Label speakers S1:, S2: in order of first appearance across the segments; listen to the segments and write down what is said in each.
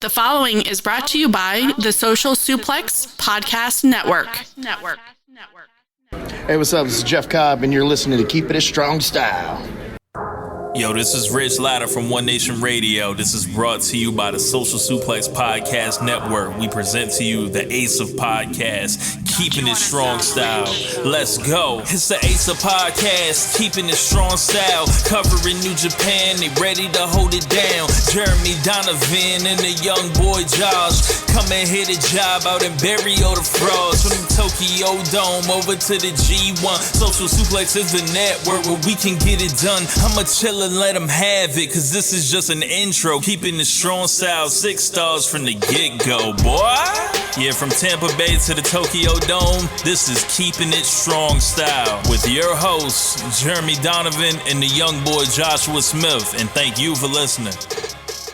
S1: The following is brought to you by the Social Suplex Podcast Network.
S2: Hey, what's up? This is Jeff Cobb, and you're listening to Keepin' It Strong Style.
S3: Yo, this is Rich Latta from One Nation Radio. This is brought to you by the Social Suplex Podcast Network. We present to you the Ace of Podcasts, Keeping It Strong Style. Let's go. It's the Ace of Podcasts, Keeping It Strong Style. Covering New Japan, they ready to hold it down. Jeremy Donovan and the young boy Josh. Come and hit a job out and bury all the frauds. From the Tokyo Dome over to the G1. Social Suplex is the network where we can get it done. I'ma chill and let them have it, cause this is just an intro. Keeping the strong style, 6 stars from the get-go, boy. Yeah, from Tampa Bay to the Tokyo Dome, this is Keeping It Strong Style with your hosts, Jeremy Donovan and the young boy Joshua Smith. And thank you for listening.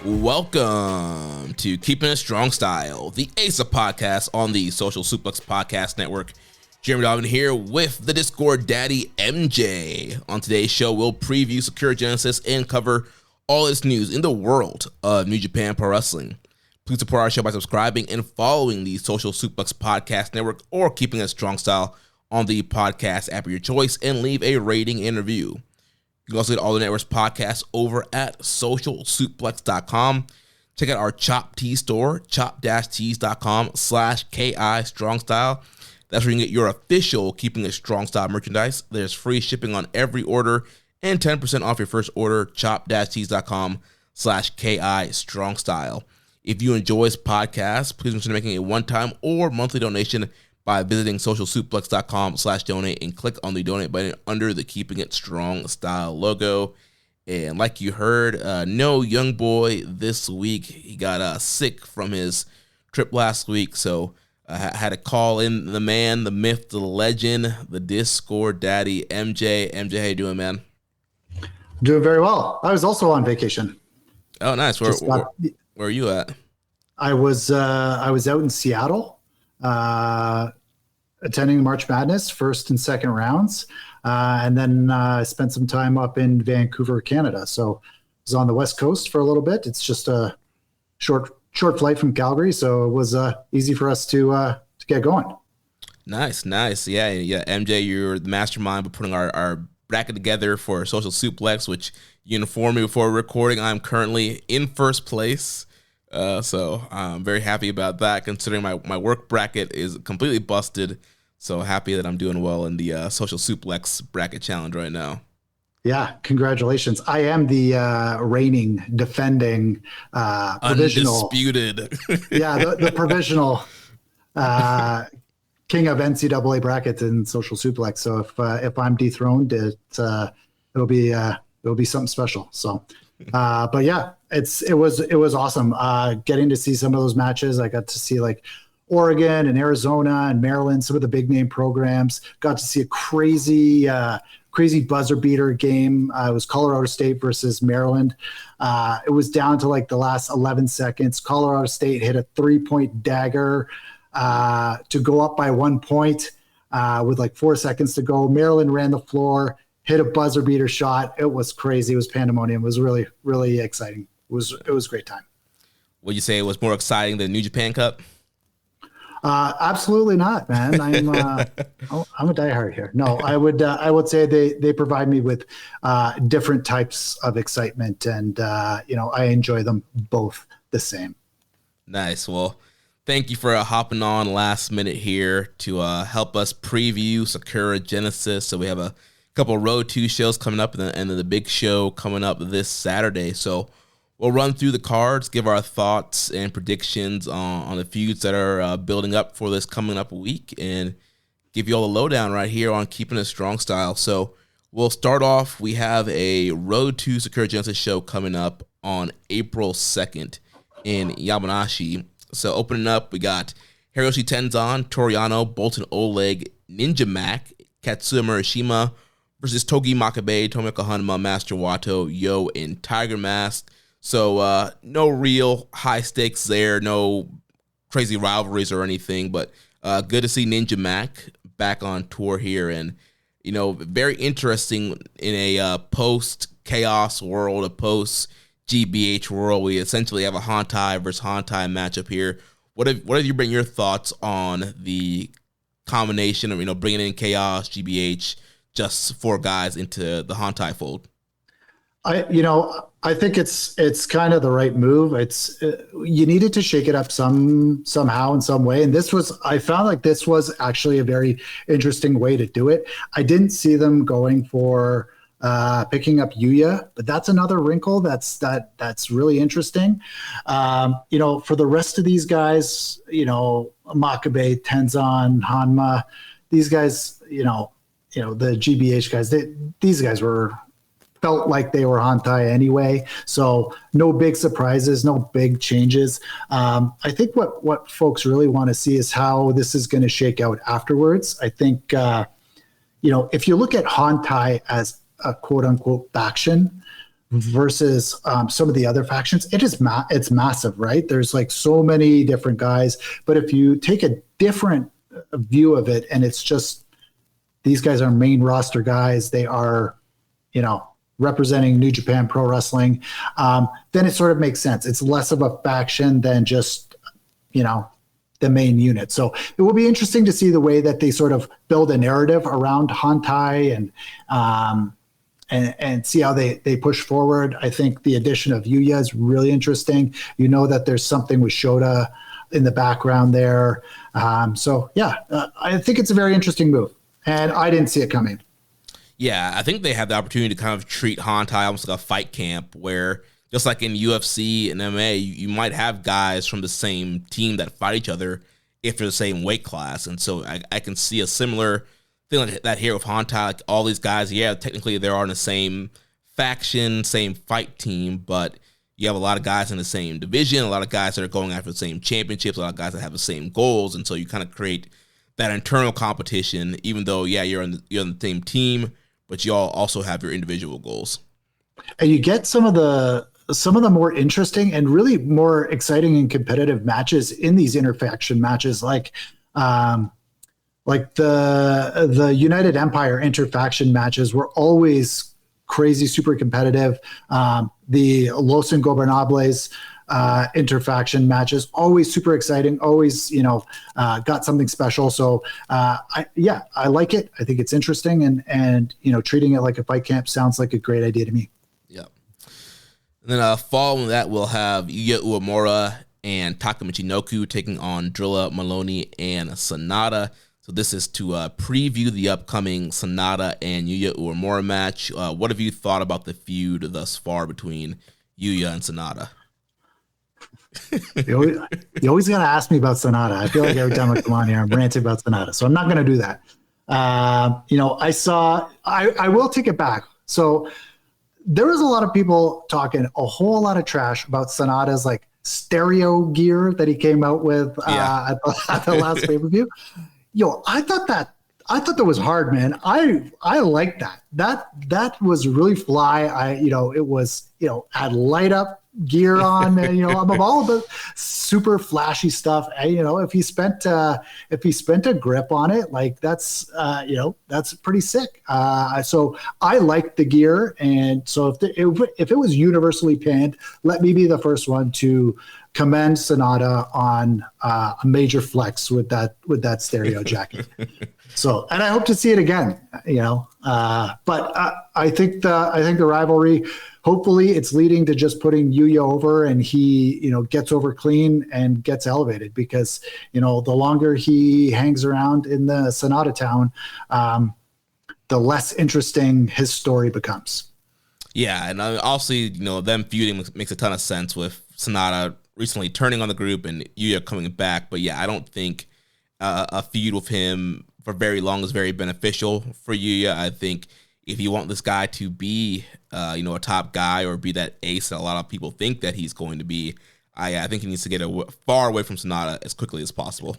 S4: Welcome to Keeping It Strong Style, the Ace of Podcasts on the Social Suplex Podcast Network. Jeremy Donovan here with the Discord Daddy MJ. On today's show, we'll preview Sakura Genesis and cover all its news in the world of New Japan Pro Wrestling. Please support our show by subscribing and following the Social Suplex Podcast Network or Keeping It Strong Style on the podcast app of your choice and leave a rating and review. You can also get all the network's podcasts over at socialsuplex.com. Check out our Chop Tea store, chop-tees.com/KI Strong Style. That's where you can get your official Keeping It Strong Style merchandise. There's free shipping on every order and 10% off your first order, chop-tees.com/KI Strong Style. If you enjoy this podcast, please consider making a one-time or monthly donation by visiting socialsuplex.com/donate and click on the donate button under the Keeping It Strong Style logo. And like you heard, no young boy this week. He got sick from his trip last week, so had to call in the man, the myth, the legend, the Discord Daddy, MJ. MJ, how you doing, man?
S5: Doing very well. I was also on vacation.
S4: Oh, nice. Where are you at?
S5: I was out in Seattle, attending March Madness first and second rounds, and then spent some time up in Vancouver, Canada. So I was on the West Coast for a little bit. It's just a short flight from Calgary, so it was easy for us to get going. Nice.
S4: Yeah. MJ, you're the mastermind for putting our bracket together for Social Suplex, which you informed me before recording. I'm currently in first place, so I'm very happy about that, considering my work bracket is completely busted. So happy that I'm doing well in the Social Suplex bracket challenge right now.
S5: Yeah, congratulations. I am the reigning, defending, provisional.
S4: Undisputed.
S5: The provisional king of NCAA brackets in Social Suplex. So if I'm dethroned, it'll be something special. So, but yeah, it was awesome getting to see some of those matches. I got to see like Oregon and Arizona and Maryland, some of the big name programs. Got to see a crazy buzzer beater game. It was Colorado State versus Maryland. It was down to like the last 11 seconds. Colorado State hit a 3-point dagger to go up by 1 point with like 4 seconds to go. Maryland ran the floor, hit a buzzer beater shot. It was crazy. It was pandemonium. It was really, really exciting. It was a great time.
S4: Would you say it was more exciting than New Japan Cup?
S5: Absolutely not, man. I'm a diehard here. No, I would say they provide me with different types of excitement, and I enjoy them both the same.
S4: Nice. Well, thank you for hopping on last minute here to help us preview Sakura Genesis. So we have a couple of Road 2 shows coming up, and then the big show coming up this Saturday. So we'll run through the cards, give our thoughts and predictions on the feuds that are building up for this coming up week, and give you all the lowdown right here on Keeping It Strong Style. So we'll start off. We have a Road to Sakura Genesis show coming up on April 2nd in Yamanashi. So opening up, we got Hiroshi Tenzan, Toriano, Bolton Oleg, Ninja Mac, Katsuya Murashima versus Togi Makabe, Tomioka Hanma, Master Wato, Yo, and Tiger Mask. So no real high stakes there, no crazy rivalries or anything, but good to see Ninja Mac back on tour here, and very interesting in a post-chaos world, a post GBH world. We essentially have a Hantai versus Hantai matchup here. What have you bring your thoughts on the combination of bringing in Chaos, GBH, just 4 guys into the Hantai fold?
S5: I think it's kind of the right move. It's you needed to shake it up somehow in some way, and I found like this was actually a very interesting way to do it. I didn't see them going for picking up Yuya, but that's another wrinkle that's really interesting. For the rest of these guys, Makabe, Tenzan, Hanma, these guys, the GBH guys, these guys felt like they were Hantai anyway. So no big surprises, no big changes. I think what folks really want to see is how this is going to shake out afterwards. I think, if you look at Hantai as a quote unquote faction versus some of the other factions, it's massive, right? There's like so many different guys, but if you take a different view of it and it's just, these guys are main roster guys, they are, representing New Japan Pro Wrestling, then it sort of makes sense. It's less of a faction than just, the main unit. So it will be interesting to see the way that they sort of build a narrative around Hantai and see how they push forward. I think the addition of Yuya is really interesting. That there's something with Shota in the background there. I think it's a very interesting move, and I didn't see it coming.
S4: Yeah, I think they have the opportunity to kind of treat Hantai almost like a fight camp where, just like in UFC and MMA, you might have guys from the same team that fight each other if they're the same weight class. And so I can see a similar thing like that here with Hantai. Like all these guys, technically they're on the same faction, same fight team, but you have a lot of guys in the same division, a lot of guys that are going after the same championships, a lot of guys that have the same goals. And so you kind of create that internal competition, even though, you're on the same team, but you all also have your individual goals.
S5: And you get some of the more interesting and really more exciting and competitive matches in these interfaction matches, like the United Empire interfaction matches were always crazy, super competitive. The Los Ingobernables interfaction matches, always super exciting, always, got something special. So I like it. I think it's interesting, and treating it like a fight camp sounds like a great idea to me.
S4: Yeah. And then following that, we'll have Yuya Uemura and Taka Michinoku taking on Drilla, Maloney, and Sonata. So this is to preview the upcoming Sonata and Yuya Uemura match. What have you thought about the feud thus far between Yuya and Sonata?
S5: You always got to ask me about Sonata. I feel like every time I come on here, I'm ranting about Sonata. So I'm not going to do that. I will take it back. So there was a lot of people talking a whole lot of trash about Sonata's like stereo gear that he came out with at the last pay-per-view. I thought that was hard, man. I like that. That was really fly. It was, had light up gear on, man. I'm all about super flashy stuff. If he spent a grip on it, like that's pretty sick. So I like the gear, and so if it was universally panned, let me be the first one to commend Sonata on a major flex with that stereo jacket. So, and I hope to see it again, but I think the rivalry, hopefully it's leading to just putting Yuya over, and he, gets over clean and gets elevated, because, the longer he hangs around in the Sonata town, the less interesting his story becomes.
S4: Yeah. And obviously, them feuding makes a ton of sense with Sonata recently turning on the group and Yuya coming back. But I don't think a feud with him for very long is very beneficial for Yuya. I think if you want this guy to be, a top guy or be that ace that a lot of people think that he's going to be, I think he needs to get far away from Sonata as quickly as possible.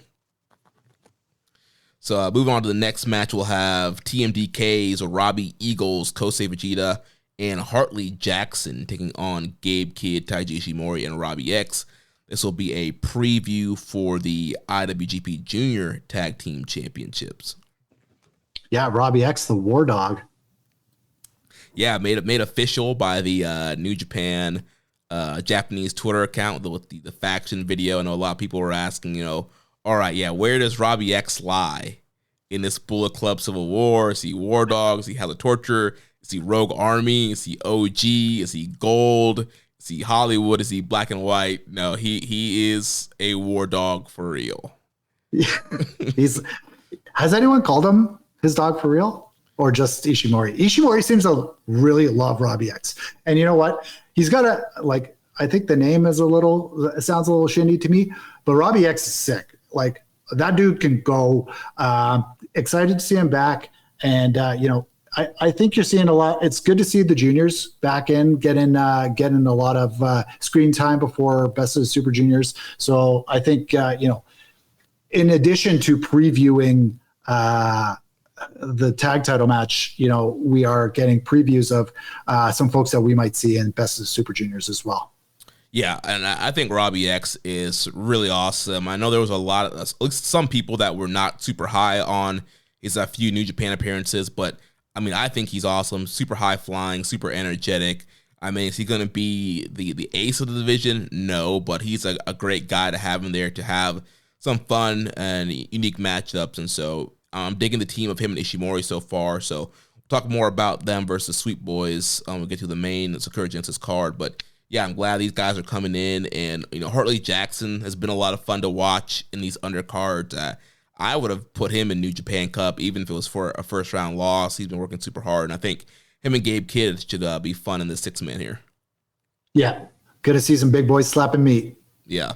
S4: So moving on to the next match, we'll have TMDK's Robbie Eagles, Kosei Vegeta, and Hartley Jackson taking on Gabe Kidd, Taiji Ishimori, and Robbie X. This will be a preview for the IWGP Junior Tag Team Championships.
S5: Yeah, Robbie X, the War Dog.
S4: Yeah, made official by the New Japan Japanese Twitter account with the faction video. I know a lot of people were asking, all right, yeah, where does Robbie X lie in this Bullet Club Civil War? Is he War Dog? Is he House of Torture? Is he Rogue Army? Is he OG? Is he Gold? Is he Hollywood? Is he Black and White? No, he is a War Dog for real.
S5: Has anyone called him his dog for real? Or just Ishimori? Ishimori seems to really love Robbie X. And you know what? He's got I think the name is it sounds a little shindy to me, but Robbie X is sick. Like, that dude can go. Excited to see him back. And, I think you're seeing a lot. It's good to see the juniors back in, getting a lot of screen time before Best of the Super Juniors. So I think, in addition to previewing the tag title match, we are getting previews of some folks that we might see in Best of the Super Juniors as well.
S4: Yeah, and I think Robbie X is really awesome. I know there was at least some people that were not super high on his few New Japan appearances, but I mean, I think he's awesome, super high flying, super energetic. I mean, is he going to be the ace of the division? No, but he's a great guy to have in there to have some fun and unique matchups. And so I'm digging the team of him and Ishimori so far. So we'll talk more about them versus Sweet Boys. We'll get to the main Sakura Genesis card. But yeah, I'm glad these guys are coming in. And, Hartley Jackson has been a lot of fun to watch in these undercards. I would have put him in New Japan Cup, even if it was for a first-round loss. He's been working super hard. And I think him and Gabe Kidd should be fun in the 6-man here.
S5: Yeah, good to see some big boys slapping meat.
S4: Yeah.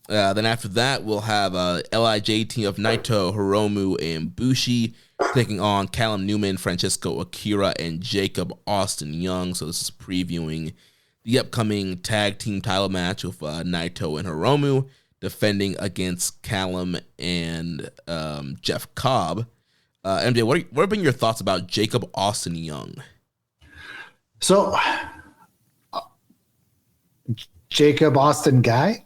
S4: Then after that, we'll have LIJ team of Naito, Hiromu, and Bushi taking on Callum Newman, Francisco Akira, and Jacob Austin Young. So this is previewing the upcoming tag team title match with Naito and Hiromu defending against Callum and Jeff Cobb. MJ, what have been your thoughts about Jacob Austin Young?
S5: So, Jacob Austin guy?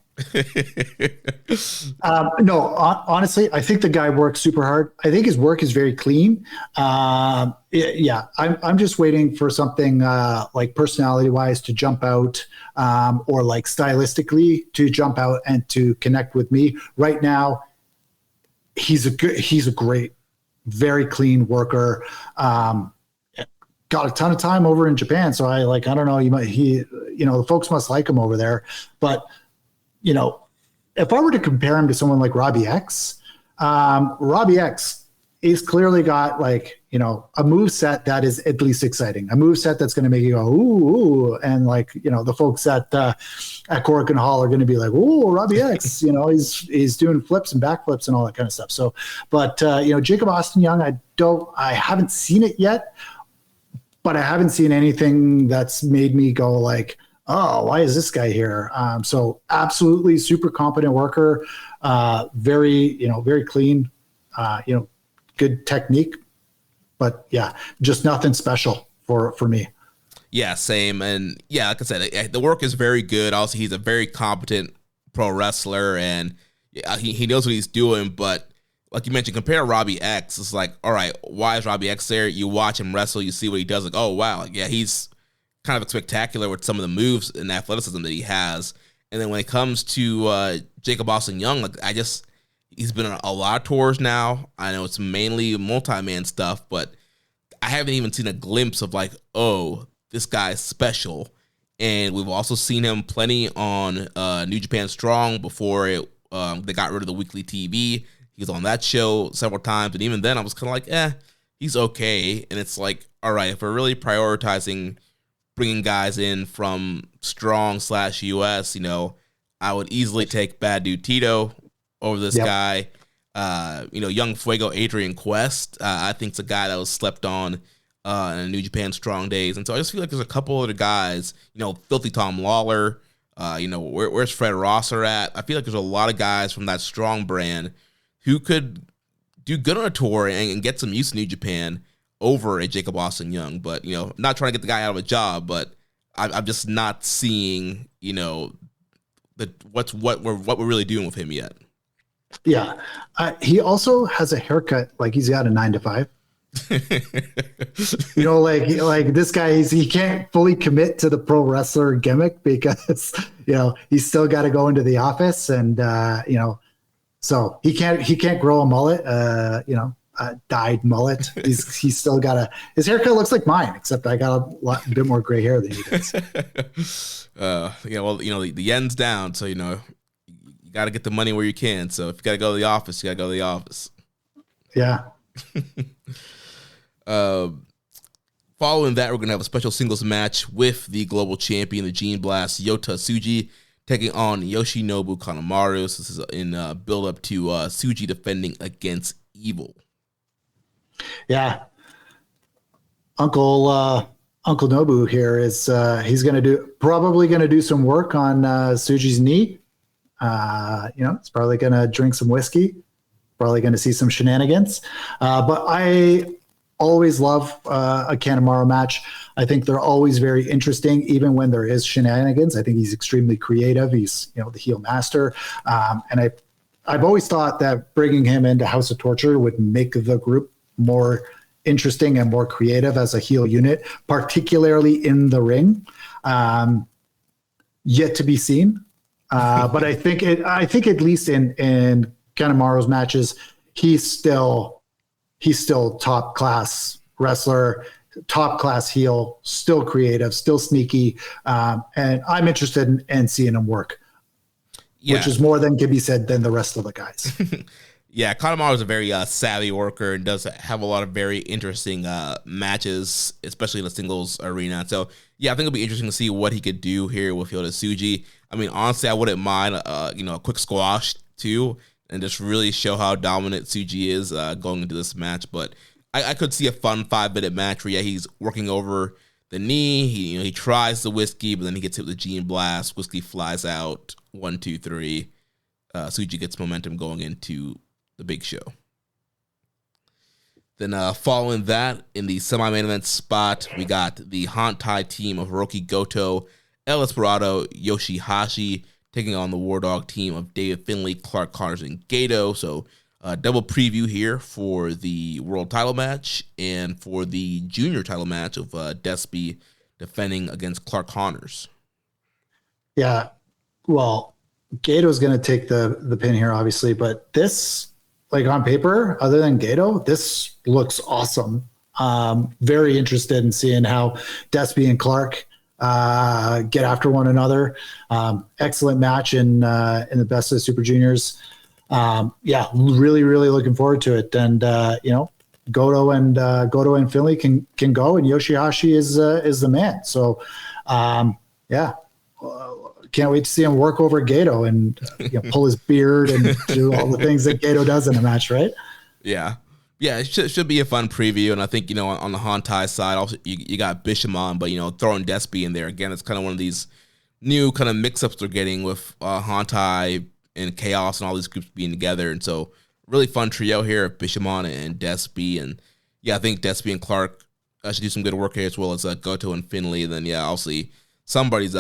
S5: No, honestly, I think the guy works super hard. I think his work is very clean. I'm just waiting for something like personality wise to jump out, or like stylistically to jump out and to connect with me. Right now, he's a great, very clean worker. Got a ton of time over in Japan, so I don't know. The folks must like him over there, but. If I were to compare him to someone like Robbie X, Robbie X is clearly got a move set that is at least exciting, a move set that's going to make you go, ooh, and the folks at Korakuen Hall are going to be like, ooh, Robbie X, he's doing flips and backflips and all that kind of stuff. So, but Jacob Austin Young, I haven't seen it yet, but I haven't seen anything that's made me go like, oh, why is this guy here? So absolutely super competent worker, very clean, good technique, but yeah, just nothing special for me.
S4: Yeah, same. And yeah, like I said, the work is very good. Also, he's a very competent pro wrestler, and he knows what he's doing. But like you mentioned, compare Robbie X. It's like, all right, why is Robbie X there? You watch him wrestle, you see what he does. Like, oh wow, yeah, he's kind of spectacular with some of the moves and athleticism that he has. And then when it comes to Jacob Austin Young, he's been on a lot of tours now. I know it's mainly multi-man stuff, but I haven't even seen a glimpse of oh, this guy's special. And we've also seen him plenty on New Japan Strong before they got rid of the weekly TV. He was on that show several times, and even then I was kind of like, he's okay. And it's like, all right, if we're really prioritizing bringing guys in from Strong /US, I would easily take Bad Dude Tito over this guy. Young Fuego Adrian Quest, I think it's a guy that was slept on in New Japan Strong days. And so I just feel like there's a couple other guys, Filthy Tom Lawler, where's Fred Rosser at? I feel like there's a lot of guys from that Strong brand who could do good on a tour and get some use in New Japan over a Jacob Austin Young. But, not trying to get the guy out of a job, but I'm just not seeing, what we're really doing with him yet.
S5: Yeah. He also has a haircut like he's got a 9 to 5. You know, like this guy, he can't fully commit to the pro wrestler gimmick because, you know, he's still got to go into the office and, you know, so he can't grow a mullet, you know, dyed mullet. He's still got his haircut looks like mine, except I got a bit more gray hair than he does.
S4: Yeah, well, you know, the yen's down, so, you know, you got to get the money where you can. So if you got to go to the office, you got to go to the office.
S5: Yeah.
S4: Following that, we're going to have a special singles match with the global champion, the Gene Blast, Yota Tsuji, taking on Yoshinobu Kanemaru. So this is in build-up to Tsuji defending against Evil.
S5: Yeah. Uncle Nobu here is he's probably going to do some work on Tsuji's knee. You know, it's probably going to drink some whiskey. Probably going to see some shenanigans. But I always love a Kanemaru match. I think they're always very interesting, even when there is shenanigans. I think he's extremely creative. He's, you know, the heel master. And I've always thought that bringing him into House of Torture would make the group more interesting and more creative as a heel unit, particularly in the ring. Yet to be seen. But I think at least in Kanemaru's matches, he's still top class wrestler, top class heel, still creative, still sneaky, and I'm interested in seeing him work, which is more than can be said than the rest of the guys.
S4: Yeah, Kanemaru is a very savvy worker and does have a lot of very interesting matches, especially in the singles arena. So yeah, I think it'll be interesting to see what he could do here with Yota Tsuji. I mean, honestly, I wouldn't mind you know, a quick squash too, and just really show how dominant Tsuji is going into this match. But I could see a fun 5-minute match where, yeah, he's working over the knee. He tries the whiskey, but then he gets hit with a Gene Blast. Whiskey flies out. 1, 2, 3. Tsuji gets momentum going into the big show. Then following that, in the semi-main event spot, we got the Hantai team of Hiroki Goto, El Desperado, Yoshihashi, taking on the War Dog team of David Finlay, Clark Connors, and Gato. So double preview here for the world title match and for the junior title match of Despy defending against Clark Connors.
S5: Yeah, well, Gato's going to take the pin here, obviously, but this, like on paper, other than Gato, this looks awesome. Very interested in seeing how Despy and Clark get after one another. Excellent match in the Best of the Super Juniors. Yeah, really, really looking forward to it. And you know, Goto and Finlay can go, and Yoshihashi is the man. So yeah, can't wait to see him work over Gato and you know, pull his beard and do all the things that Gato does in a match, right?
S4: Yeah. Yeah, it should be a fun preview, and I think, you know, on the Hantai side, also you got Bishamon, but, you know, throwing Despy in there again, it's kind of one of these new kind of mix-ups they're getting with Hantai and Chaos and all these groups being together, and so really fun trio here, Bishamon and Despy, and yeah, I think Despy and Clark should do some good work here, as well as Goto and Finlay. Then yeah, obviously somebody's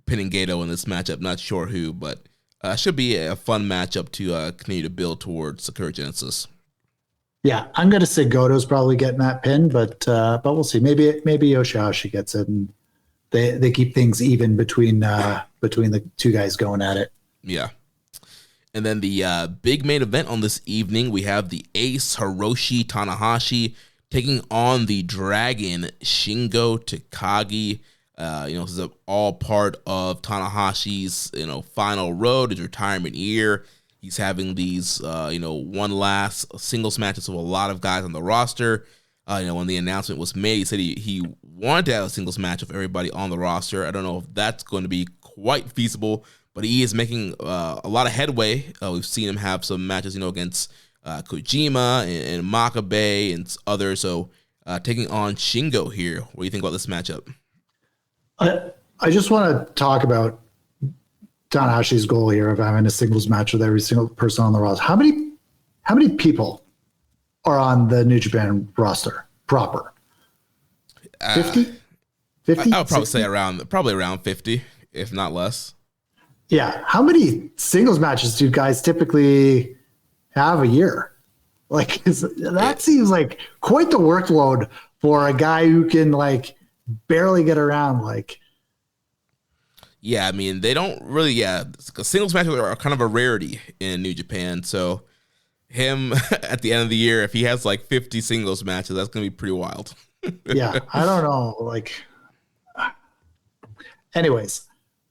S4: pinning Gato in this matchup, not sure who, but should be a fun matchup to continue to build towards Sakura Genesis.
S5: Yeah, I'm going to say Goto's probably getting that pin, but we'll see. Maybe Yoshihashi gets it, and they keep things even between the two guys going at it.
S4: Yeah. And then the big main event on this evening, we have the Ace Hiroshi Tanahashi taking on the Dragon Shingo Takagi. You know, this is all part of Tanahashi's, you know, final road, his retirement year. He's having these, you know, one last singles matches with a lot of guys on the roster. You know, when the announcement was made, he said he wanted to have a singles match with everybody on the roster. I don't know if that's going to be quite feasible, but he is making a lot of headway. We've seen him have some matches, you know, against Kojima and Makabe and others. So taking on Shingo here. What do you think about this matchup?
S5: I just want to talk about Tanahashi's goal here of having a singles match with every single person on the roster. How many people are on the New Japan roster proper? 50? 50?
S4: I would probably say around 50, if not less.
S5: Yeah. How many singles matches do guys typically have a year? Like that seems like quite the workload for a guy who can like barely get around. Like,
S4: yeah, I mean, they don't really, singles matches are kind of a rarity in New Japan. So him at the end of the year, if he has like 50 singles matches, that's going to be pretty wild.
S5: yeah, I don't know. Like, anyways,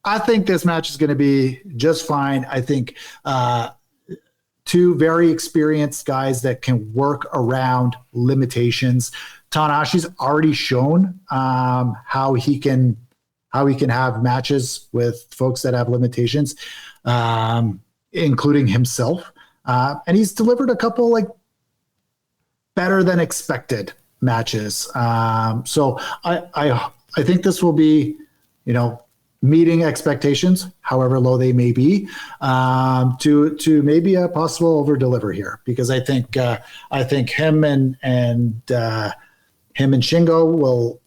S5: I think this match is going to be just fine. I think two very experienced guys that can work around limitations. Tanahashi's already shown how he can have matches with folks that have limitations, including himself. And he's delivered a couple like better than expected matches. So I think this will be, meeting expectations, however low they may be, to maybe a possible over deliver here, because I think him and Shingo will,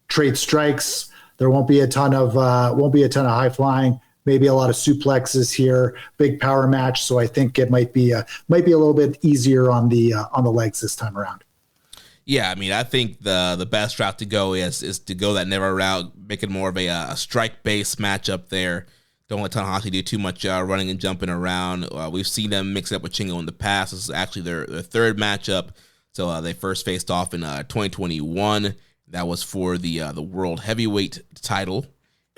S5: trade strikes. There won't be a ton of high flying. Maybe a lot of suplexes here, big power match. So I think it might be a little bit easier on the legs this time around.
S4: Yeah, I mean, I think the best route to go is to go that never route, make it more of a strike-based matchup there. Don't let Tanahashi do too much running and jumping around. We've seen them mix it up with Shingo in the past. This is actually their third matchup. So they first faced off in 2021. That was for the World Heavyweight title.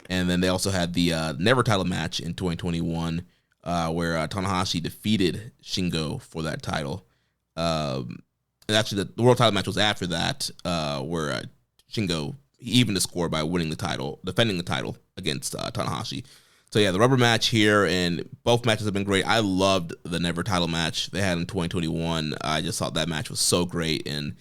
S4: And then they also had the Never title match in 2021 where Tanahashi defeated Shingo for that title. And actually, the world title match was after that, where Shingo evened the score by defending the title against Tanahashi. So yeah, the rubber match here, and both matches have been great. I loved the Never title match they had in 2021. I just thought that match was so great, and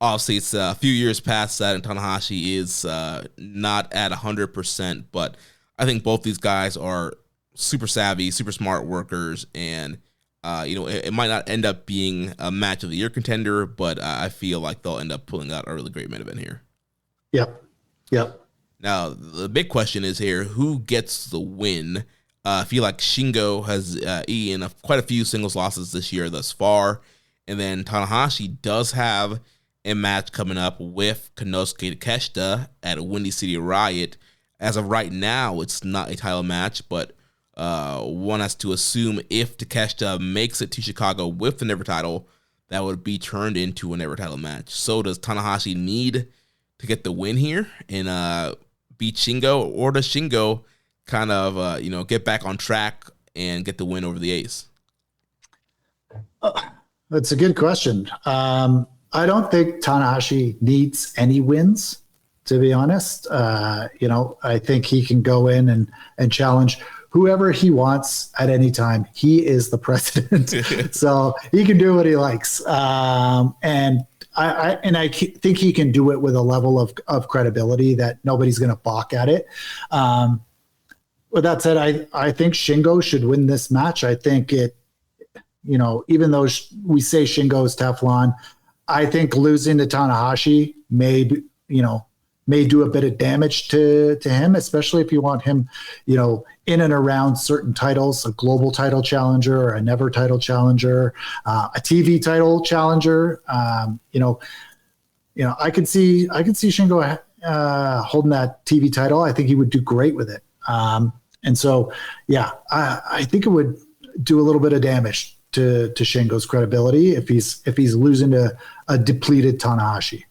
S4: obviously it's a few years past that, and Tanahashi is not at 100%, but I think both these guys are super savvy, super smart workers, and it might not end up being a match of the year contender, but I feel like they'll end up pulling out a really great main event here.
S5: Yep.
S4: Now, the big question is here, who gets the win? I feel like Shingo has eaten quite a few singles losses this year thus far, and then Tanahashi does have a match coming up with Konosuke Takeshita at Windy City Riot. As of right now, it's not a title match, but one has to assume if Takeshita makes it to Chicago with the Never title, that would be turned into a Never title match. So does Tanahashi need to get the win here and beat Shingo, or does Shingo kind of get back on track and get the win over the Ace?
S5: That's a good question. I don't think Tanahashi needs any wins, to be honest. I think he can go in and challenge whoever he wants at any time. He is the president, so he can do what he likes. And I think he can do it with a level of credibility that nobody's going to balk at it. With that said, I think Shingo should win this match. I think it, even though we say Shingo is Teflon, I think losing to Tanahashi may do a bit of damage to him, especially if you want him, in and around certain titles, a global title challenger, or a Never title challenger, a TV title challenger. I could see Shingo holding that TV title. I think he would do great with it. And so, yeah, I think it would do a little bit of damage to Shingo's credibility if he's losing to a depleted Tanahashi.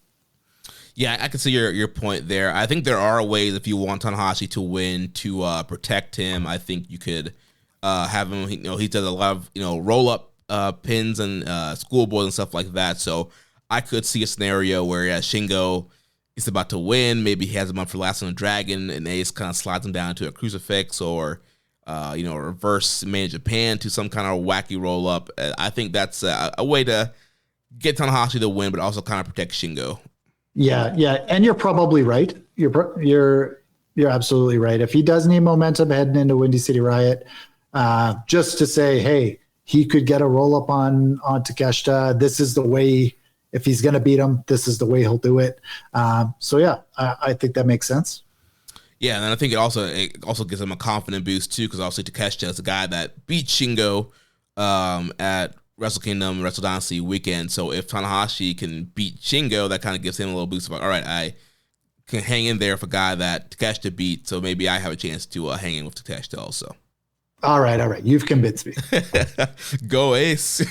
S4: Yeah, I can see your point there. I think there are ways, if you want Tanahashi to win, to protect him. I think you could have him. He does a lot of roll up pins and schoolboys and stuff like that. So I could see a scenario where Shingo is about to win. Maybe he has him up for Last on the Dragon, and Ace kind of slides him down to a crucifix, or reverse Main Japan to some kind of wacky roll up. I think that's a way to get Tanahashi to win, but also kind of protect Shingo.
S5: Yeah, and you're probably right. You're absolutely right. If he does need momentum heading into Windy City Riot, just to say, hey, he could get a roll up on Takeshita. This is the way. If he's going to beat him, this is the way he'll do it. So yeah, I think that makes sense.
S4: Yeah, and I think it also gives him a confident boost too, because obviously Takeshita is a guy that beat Shingo at Wrestle Kingdom, Wrestle Dynasty weekend. So if Tanahashi can beat Shingo, that kind of gives him a little boost of like, all right, I can hang in there for a guy that Takeshita beat, so maybe I have a chance to hang in with Takeshita also.
S5: All right. You've convinced me.
S4: Go Ace.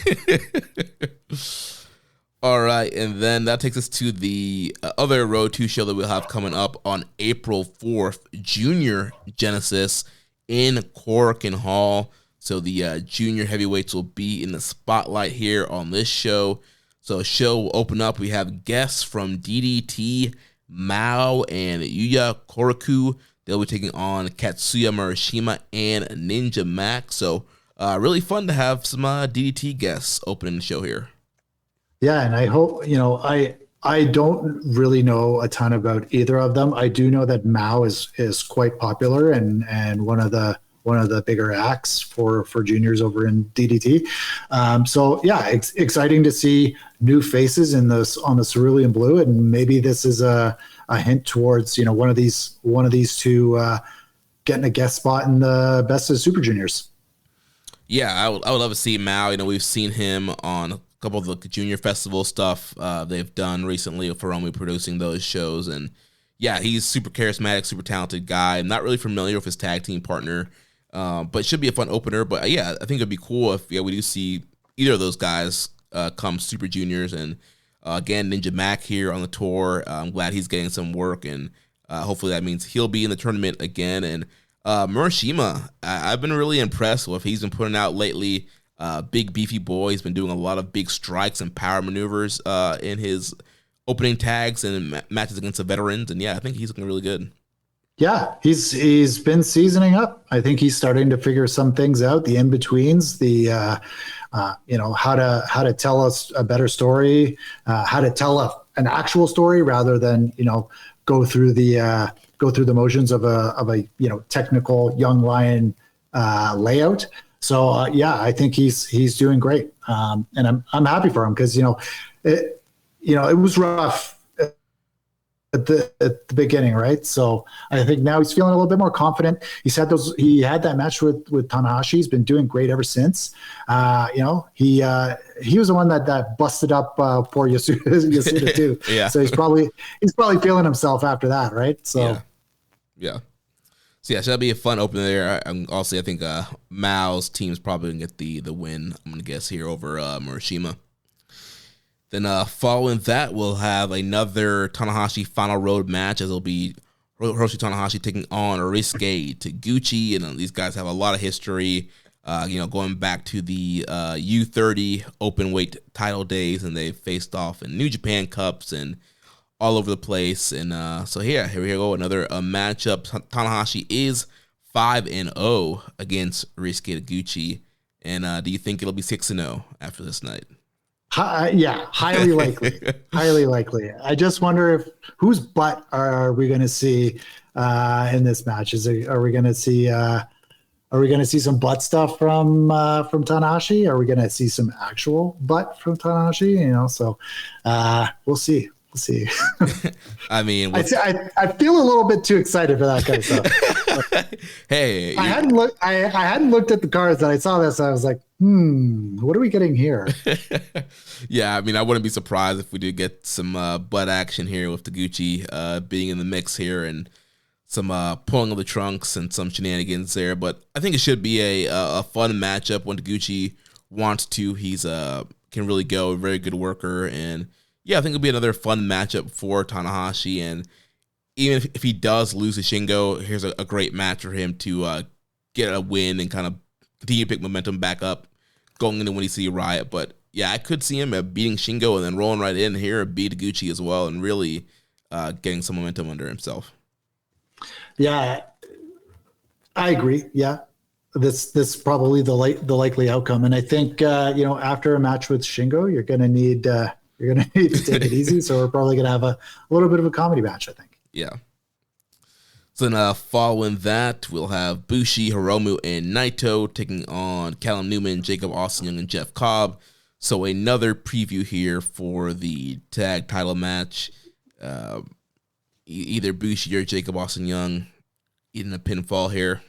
S4: All right, and then that takes us to the other Road 2 show that we'll have coming up on April 4th, Junior Genesis in Korakuen Hall. So the junior heavyweights will be in the spotlight here on this show. So the show will open up. We have guests from DDT, Mao, and Yuya Koroku. They'll be taking on Katsuya Murashima and Ninja Mac. So really fun to have some DDT guests opening the show here.
S5: Yeah, and I hope, I don't really know a ton about either of them. I do know that Mao is quite popular and one of the bigger acts for juniors over in DDT. So yeah, exciting to see new faces on the cerulean blue, and maybe this is a hint towards one of these two getting a guest spot in the Best of Super Juniors.
S4: Yeah, I would love to see Mao. We've seen him on a couple of the junior festival stuff they've done recently for Romy producing those shows, and yeah, he's super charismatic, super talented guy. I'm not really familiar with his tag team partner, but it should be a fun opener. But yeah, I think it'd be cool if we do see either of those guys come Super Juniors. And again, Ninja Mac here on the tour. I'm glad he's getting some work, and hopefully that means he'll be in the tournament again. And Murashima, I've been really impressed with what he's been putting out lately. Big beefy boy. He's been doing a lot of big strikes and power maneuvers in his opening tags and matches against the veterans. And yeah, I think he's looking really good.
S5: Yeah, he's been seasoning up. I think he's starting to figure some things out, the in-betweens, the how to tell us a better story, how to tell an actual story rather than go through the motions of a technical young lion layout. So yeah, I think he's doing great, and I'm happy for him because it was rough at the beginning, right? So I think now he's feeling a little bit more confident. He had that match with Tanahashi. He's been doing great ever since. He was the one that busted up poor Yasuda too.
S4: Yeah.
S5: So he's probably feeling himself after that, right? So
S4: yeah. So yeah, that'll be a fun opener there. I think Mao's team is probably gonna get the win. I'm gonna guess here over Murashima. Then following that, we'll have another Tanahashi Final Road match, as it'll be Hiroshi Tanahashi taking on Ryusuke Taguchi, and these guys have a lot of history. Going back to the U30 open weight title days, and they've faced off in New Japan Cups and all over the place. And so here we go, another matchup. Tanahashi is 5-0 against Ryusuke Taguchi. And do you think it'll be 6-0 after this night?
S5: Yeah, highly likely. Highly likely. I just wonder whose butt are we going to see in this match? Are we going to see some butt stuff from Tanahashi? Are we going to see some actual butt from Tanahashi? So we'll see. See.
S4: I mean,
S5: I feel a little bit too excited for that kind of stuff.
S4: Hey,
S5: I hadn't looked at the cards, and I saw this. And I was like, what are we getting here?
S4: Yeah, I mean, I wouldn't be surprised if we did get some butt action here with Taguchi being in the mix here, and some pulling of the trunks and some shenanigans there. But I think it should be a fun matchup when Taguchi wants to. He's can really go, a very good worker, and yeah, I think it'll be another fun matchup for Tanahashi. And even if he does lose to Shingo, here's a great match for him to get a win and kind of continue to pick momentum back up going into when you see Riot. But yeah, I could see him beating Shingo and then rolling right in here, beat Taguchi as well, and really getting some momentum under himself. Yeah,
S5: I agree. Yeah, this is probably the likely outcome. And I think after a match with Shingo, you're going to need to take it easy. So we're probably going to have a little bit of a comedy match, I think.
S4: Yeah. So then following that, we'll have Bushi, Hiromu, and Naito taking on Callum Newman, Jacob Austin Young, and Jeff Cobb. So another preview here for the tag title match. Either Bushi or Jacob Austin Young in a pinfall here.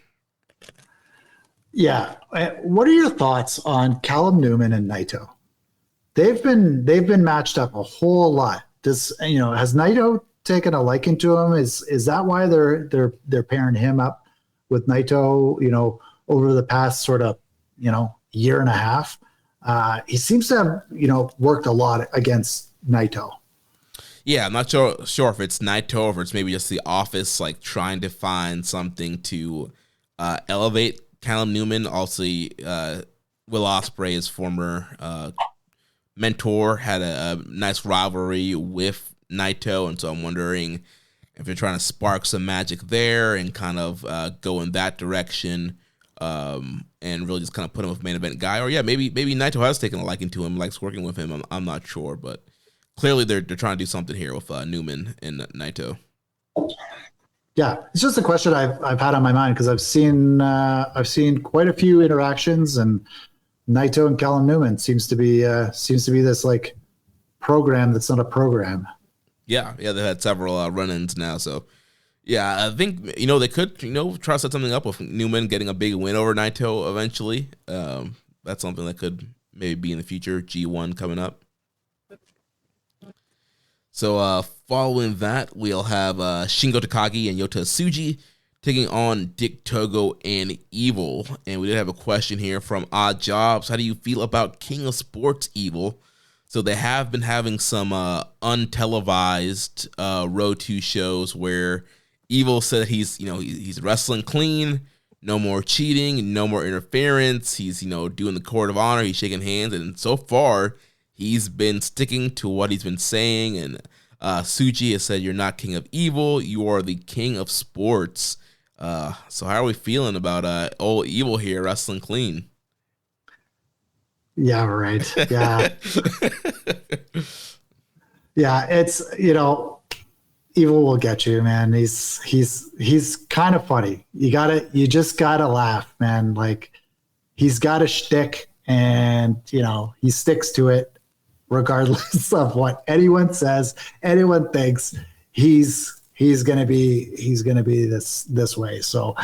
S5: Yeah. What are your thoughts on Callum Newman and Naito? They've been matched up a whole lot. Has Naito taken a liking to him? Is that why they're pairing him up with Naito, over the past sort of, year and a half? He seems to have, worked a lot against Naito.
S4: Yeah, I'm not sure if it's Naito or if it's maybe just the office, like trying to find something to elevate Callum Newman. Also, Will Ospreay, his former mentor, had a nice rivalry with Naito, and so I'm wondering if they're trying to spark some magic there and kind of go in that direction, and really just kind of put him with main event guy. Or maybe Naito has taken a liking to him, likes working with him. I'm not sure, but clearly they're trying to do something here with Newman and Naito.
S5: Yeah, it's just a question I've had on my mind because I've seen quite a few interactions, and Naito and Callum Newman seems to be this like program that's not a program.
S4: Yeah, they've had several run-ins now, so yeah, I think they could try to set something up with Newman getting a big win over Naito eventually. That's something that could maybe be in the future. G1 coming up. So following that, we'll have Shingo Takagi and Yota Tsuji taking on Dick Togo and Evil. And we did have a question here from Odd Jobs. How do you feel about King of Sports Evil? So they have been having some untelevised Road 2 shows where Evil said he's wrestling clean, no more cheating, no more interference. He's doing the court of honor. He's shaking hands, and so far he's been sticking to what he's been saying. And Tsuji has said, "You're not king of evil. You are the king of sports." So how are we feeling about old Evil here wrestling clean?
S5: Yeah, right. Yeah. Yeah, it's, Evil will get you, man. He's kind of funny. You just gotta laugh, man. Like, he's got a shtick, and he sticks to it regardless of what anyone says, anyone thinks. He's gonna be this way. So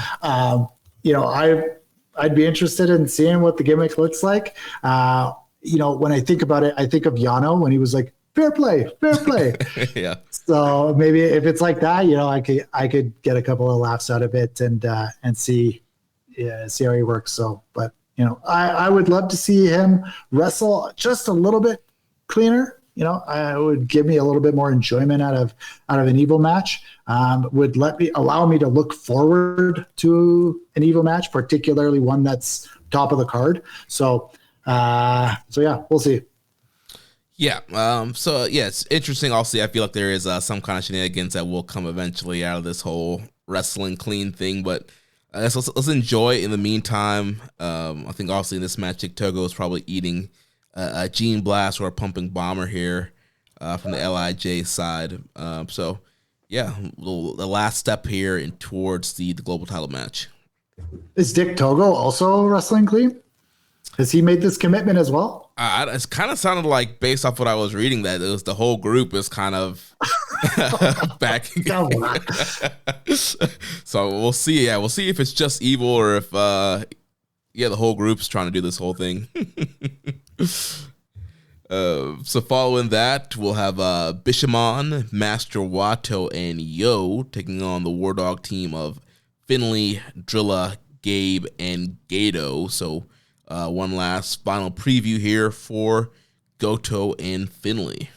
S5: I'd be interested in seeing what the gimmick looks like. When I think about it, I think of Yano when he was like, fair play.
S4: Yeah.
S5: So maybe if it's like that, I could get a couple of laughs out of it and see how he works. So, but I would love to see him wrestle just a little bit cleaner. I would give me a little bit more enjoyment out of an Evil match. Would allow me to look forward to an Evil match, particularly one that's top of the card. So yeah, we'll see.
S4: Yeah. It's interesting. Also, I feel like there is some kind of shenanigans that will come eventually out of this whole wrestling clean thing. But let's enjoy it in the meantime. I think obviously in this match, Dick Togo is probably eating a Gene Blast or a Pumping Bomber here from the LIJ side. The last step here in towards the global title match.
S5: Is Dick Togo also wrestling clean? Has he made this commitment as well?
S4: It's kind of sounded like, based off what I was reading, that it was the whole group is kind of back. So we'll see. Yeah, we'll see if it's just Evil or if the whole group's trying to do this whole thing. So following that, we'll have Bishamon, Master Wato, and Yo taking on the War Dog team of Finley, Drilla, Gabe, and Gato. So one last final preview here for Goto and Finley.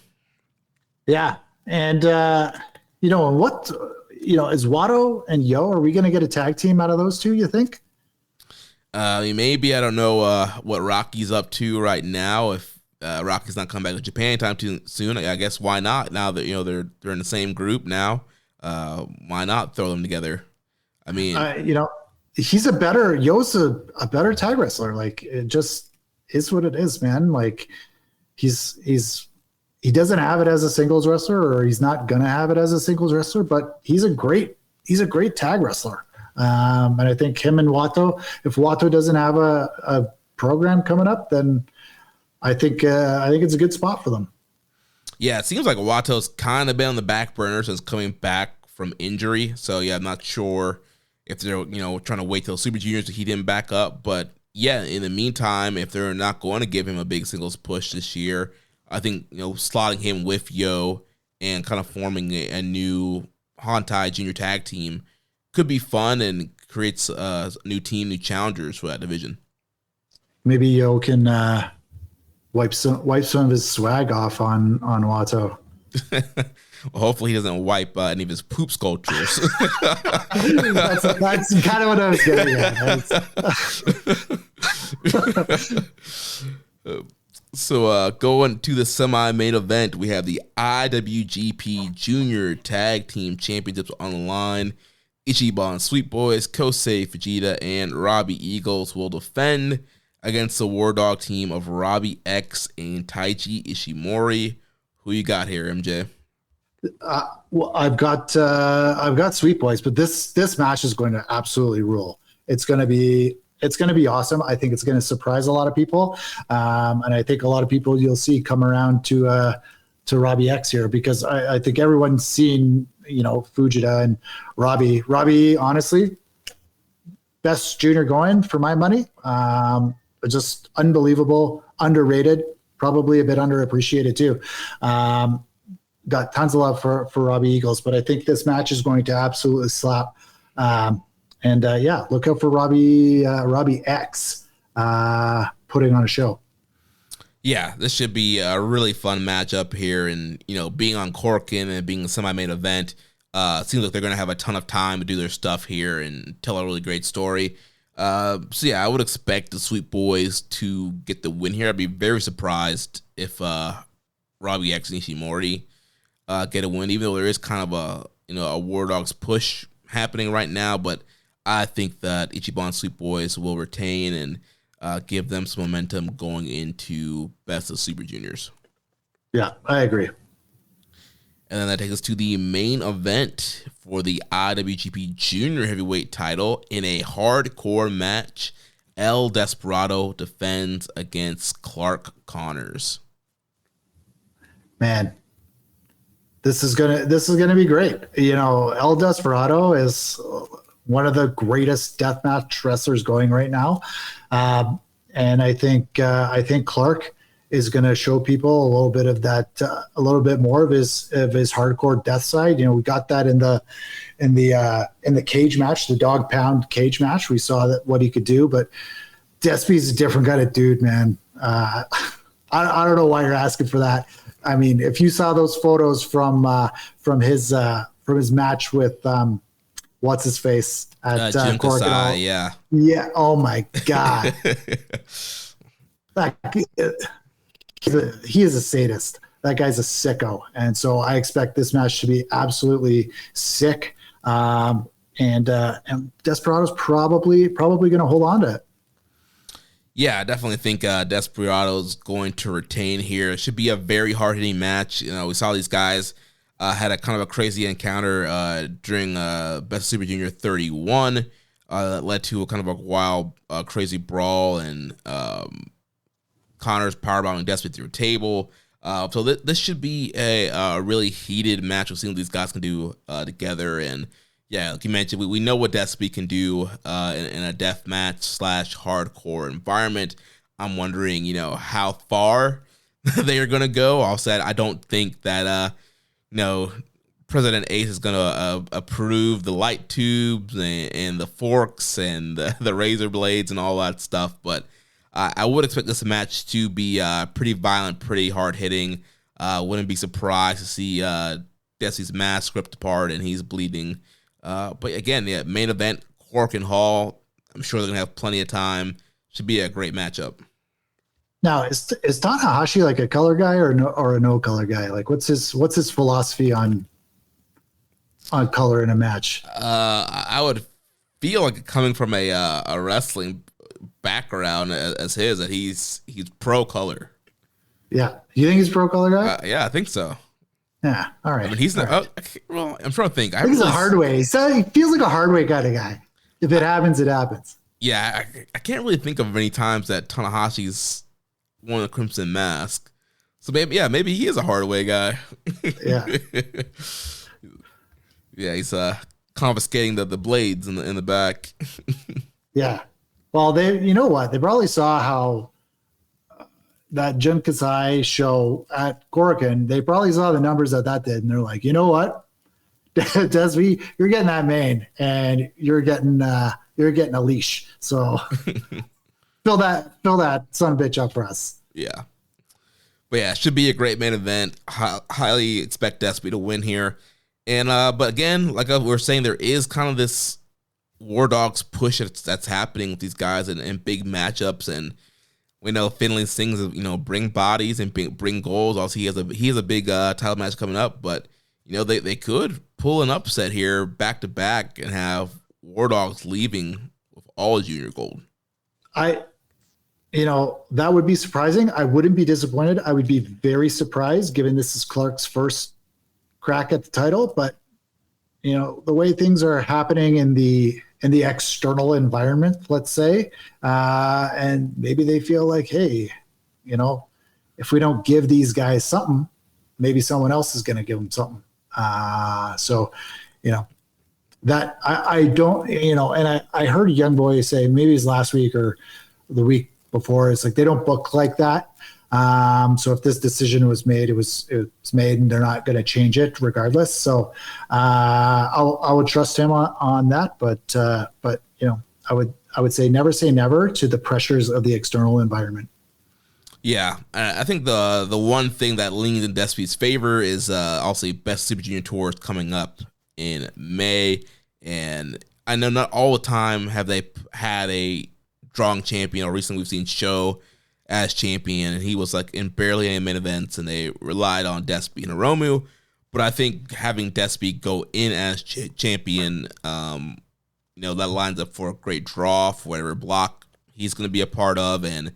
S4: Yeah.
S5: And, what, is Wato and Yo, are we going to get a tag team out of those two, you think?
S4: Maybe. I don't know what Rocky's up to right now. If Rocky's not coming back to Japan anytime too soon, I guess why not? Now that they're in the same group now, why not throw them together? I mean,
S5: Yo's a better tag wrestler. Like, it just is what it is, man. Like, he doesn't have it as a singles wrestler, or he's not gonna have it as a singles wrestler, but he's a great tag wrestler. And I think him and Wato, if Wato doesn't have a program coming up, then I think it's a good spot for them.
S4: Yeah, it seems like Wato's kind of been on the back burner since coming back from injury. So yeah, I'm not sure if they're trying to wait till Super Juniors to heat him back up, but yeah, in the meantime, if they're not going to give him a big singles push this year, I think, slotting him with Yo and kind of forming a new Hantai junior tag team could be fun and creates a new team, new challengers for that division.
S5: Maybe Yo can wipe some of his swag off on Watto.
S4: Well, hopefully he doesn't wipe any of his poop sculptures.
S5: That's kind of what I was getting at.
S4: So going to the semi-main event, we have the IWGP Junior Tag Team Championships on the line. Ichiban Sweet Boys, Kosei Fujita, and Robbie Eagles will defend against the War Dog team of Robbie X and Taiji Ishimori. Who you got here, MJ?
S5: Well, I've got Sweet Boys, but this match is going to absolutely rule. It's going to be awesome. I think it's going to surprise a lot of people, and I think a lot of people you'll see come around to Robbie X here, because I think everyone's seen Fujita and Robbie. Robbie, honestly, best junior going for my money. Just unbelievable, underrated, probably a bit underappreciated too. Got tons of love for Robbie Eagles, but I think this match is going to absolutely slap. Look out for Robbie X putting on a show.
S4: Yeah, this should be a really fun matchup here, and being on Corkin and being a semi-main event, seems like they're going to have a ton of time to do their stuff here and tell a really great story. I would expect the Sweet Boys to get the win here. I'd be very surprised if Robbie X and Ishimori get a win, even though there is kind of a War Dogs push happening right now. But I think that Ichiban Sweet Boys will retain and give them some momentum going into Best of Super Juniors.
S5: Yeah, I agree.
S4: And then that takes us to the main event for the IWGP Junior Heavyweight title. In a hardcore match, El Desperado defends against Clark Connors.
S5: Man, this is gonna be great. El Desperado is one of the greatest deathmatch wrestlers going right now, and I think Clark is going to show people a little bit of that, a little bit more of his hardcore death side. We got that in the cage match, the dog pound cage match. We saw that what he could do, but Despy's a different kind of dude, man. I don't know why you're asking for that. I mean, if you saw those photos from his match with what's his face at
S4: Jim Kasai,
S5: yeah. Oh my God. He is a sadist. That guy's a sicko, and so I expect this match to be absolutely sick. And Desperado's probably going to hold on to it.
S4: Yeah, I definitely think Desperado's going to retain here. It should be a very hard-hitting match. We saw these guys had a kind of a crazy encounter during Best of Super Junior 31 that led to a kind of a wild, crazy brawl, and Connor's powerbombing Despy through a table. So this should be a really heated match. We'll see what these guys can do together. And yeah, like you mentioned, we know what Despy can do in a death match / hardcore environment. I'm wondering, how far they are going to go. Also, I don't think that, President Ace is going to approve the light tubes and the forks and the razor blades and all that stuff. But I would expect this match to be pretty violent, pretty hard-hitting. Wouldn't be surprised to see Desty's mask ripped apart and he's bleeding. But again, the main event, Cork and Hall, I'm sure they're going to have plenty of time. Should be a great matchup.
S5: Now, is Tanahashi like a color guy or a no color guy? Like, what's his philosophy on color in a match?
S4: I would feel like coming from a wrestling background as his, that he's pro color.
S5: Yeah, you think he's pro color guy?
S4: Yeah, I think so.
S5: Yeah, all right.
S4: I mean, he's not. Right. Well, I'm trying to think.
S5: I think he's a hard way. He feels like a hard way kind of guy. If it happens, it happens.
S4: Yeah, I can't really think of any times that Tanahashi's won a Crimson Mask. So maybe he is a hard way guy.
S5: Yeah.
S4: Yeah, he's confiscating the blades in the back.
S5: Yeah. Well, you know what? They probably saw how that Jin Kasai show at Korakuen, they probably saw the numbers that did, and they're like, you know what, Desby, you're getting that main, and you're getting a leash. So fill that son of a bitch up for us.
S4: Yeah. But yeah, it should be a great main event. Highly expect Desby to win here. And but again, like we were saying, there is kind of this War Dogs push that's happening with these guys in big matchups, and we know Finley's things, bring bodies and bring goals. Also, he has a big title match coming up, but they could pull an upset here back to back and have War Dogs leaving with all junior gold.
S5: That would be surprising. I wouldn't be disappointed. I would be very surprised, given this is Clark's first crack at the title. But the way things are happening in the external environment, let's say, and maybe they feel like, hey, if we don't give these guys something, maybe someone else is going to give them something. That I don't, and I heard a young boy say, maybe it was last week or the week before, it's like they don't book like that. So if this decision was made, it's made, and they're not going to change it regardless. So I would trust him on that, but I would say never to the pressures of the external environment.
S4: Yeah, I think the one thing that leans in Desby's favor is also Best Super Junior Tours coming up in May, and I know not all the time have they had a strong champion. Or recently we've seen Sho as champion, and he was like in barely any main events, and they relied on Desby and Hiromu. But I think having Desby go in as champion, that lines up for a great draw for whatever block he's going to be a part of, and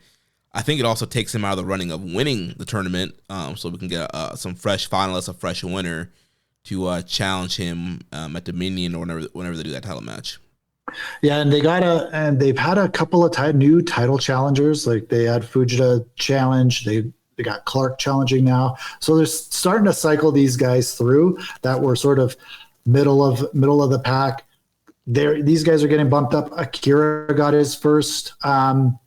S4: I think it also takes him out of the running of winning the tournament, so we can get some fresh finalists, a fresh winner to challenge him at Dominion or whenever they do that title match.
S5: Yeah, and they've had a couple of new title challengers. Like they had Fujita challenge, they got Clark challenging now. So they're starting to cycle these guys through that were sort of middle of the pack. These guys are getting bumped up. Akira got his first title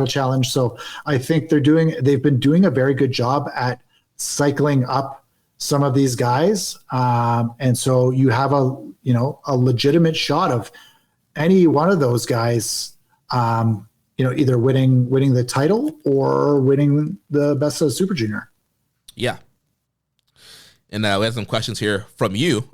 S5: challenge. So I think they've been doing a very good job at cycling up some of these guys. And so you have a legitimate shot of any one of those guys, either winning the title or winning the Best of Super Junior.
S4: Yeah. And we have some questions here from you,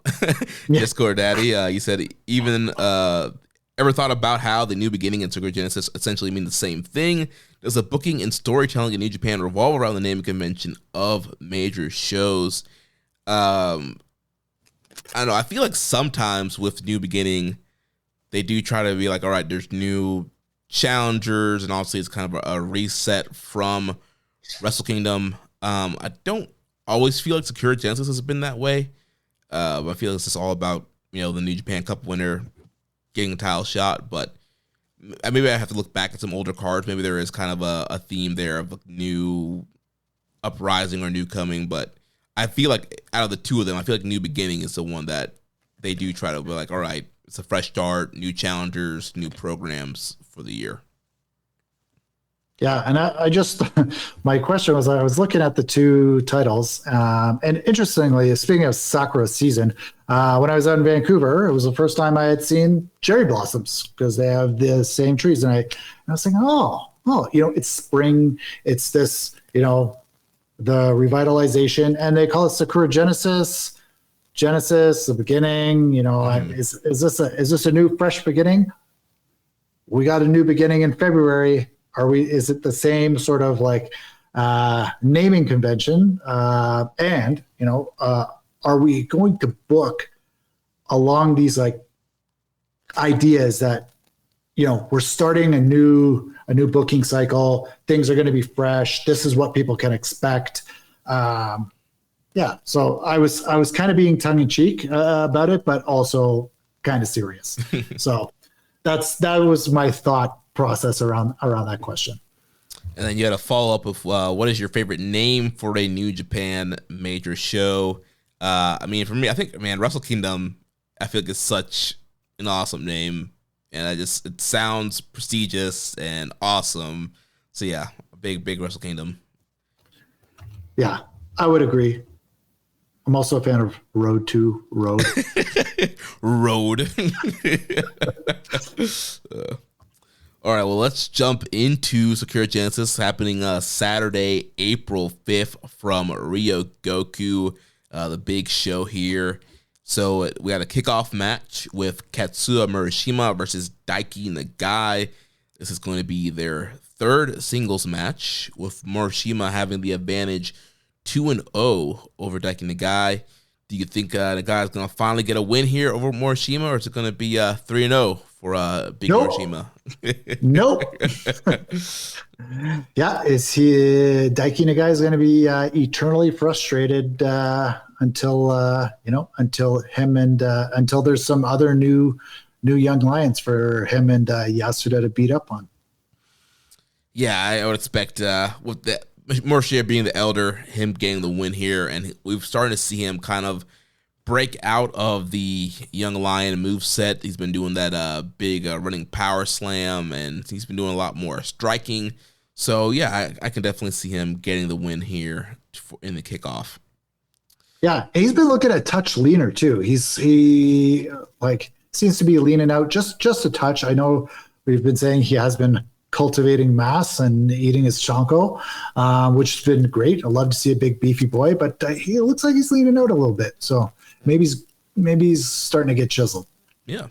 S4: Discord Daddy. You said, even ever thought about how the New Beginning and Sakura Genesis essentially mean the same thing? Does the booking and storytelling in New Japan revolve around the naming convention of major shows? I don't know. I feel like sometimes with New Beginning, they do try to be like, all right, there's new challengers, and obviously it's kind of a reset from Wrestle Kingdom. I don't always feel like Sakura Genesis has been that way. I feel it's just all about, the New Japan Cup winner getting a title shot, but maybe I have to look back at some older cards. Maybe there is kind of a theme there of a new uprising or new coming, but I feel like out of the two of them, I feel like New Beginning is the one that they do try to be like, all right, it's a fresh start, new challengers, new programs for the year.
S5: Yeah, and I just, my question was, I was looking at the two titles, and interestingly, speaking of Sakura's season, when I was out in Vancouver, it was the first time I had seen cherry blossoms because they have the same trees, and I was thinking, it's spring, it's this, the revitalization, and they call it Sakura Genesis, the beginning. Is this a new fresh beginning? We got a new beginning in February. Is it the same sort of like naming convention? And are we going to book along these like ideas that we're starting a new booking cycle? Things are going to be fresh. This is what people can expect. So I was kind of being tongue in cheek about it, but also kind of serious. So that was my thought process around that question.
S4: And then you had a follow up of what is your favorite name for a New Japan major show? For me, I think, Wrestle Kingdom, I feel like it's such an awesome name. and it sounds prestigious and awesome. So yeah, a big Wrestle Kingdom.
S5: Yeah, I would agree. I'm also a fan of Road to Road.
S4: Road. All right, well, let's jump into Sakura Genesis happening Saturday, April 5th from Ryogoku, the big show here. So we had a kickoff match with Katsuya Murashima versus Daiki Nagai. This is going to be their third singles match, with Murashima having the advantage 2-0 over Daiki Nagai. Do you think Nagai is going to finally get a win here over Murashima, or is it going to be 3-0 for Big Murashima?
S5: Nope. Yeah, Daiki Nagai is going to be eternally frustrated until there's some other new young lions for him and Yasuda to beat up on.
S4: Yeah, I would expect with that Murashima being the elder, him getting the win here, and we've started to see him kind of break out of the young lion moveset. He's been doing that big running power slam, and he's been doing a lot more striking. So yeah, I can definitely see him getting the win here in the kickoff.
S5: Yeah, he's been looking a touch leaner too. He seems to be leaning out just a touch. I know we've been saying he has been cultivating mass and eating his chanko, which has been great. I love to see a big beefy boy, but he looks like he's leaning out a little bit. So maybe he's starting to get chiseled.
S4: Yeah.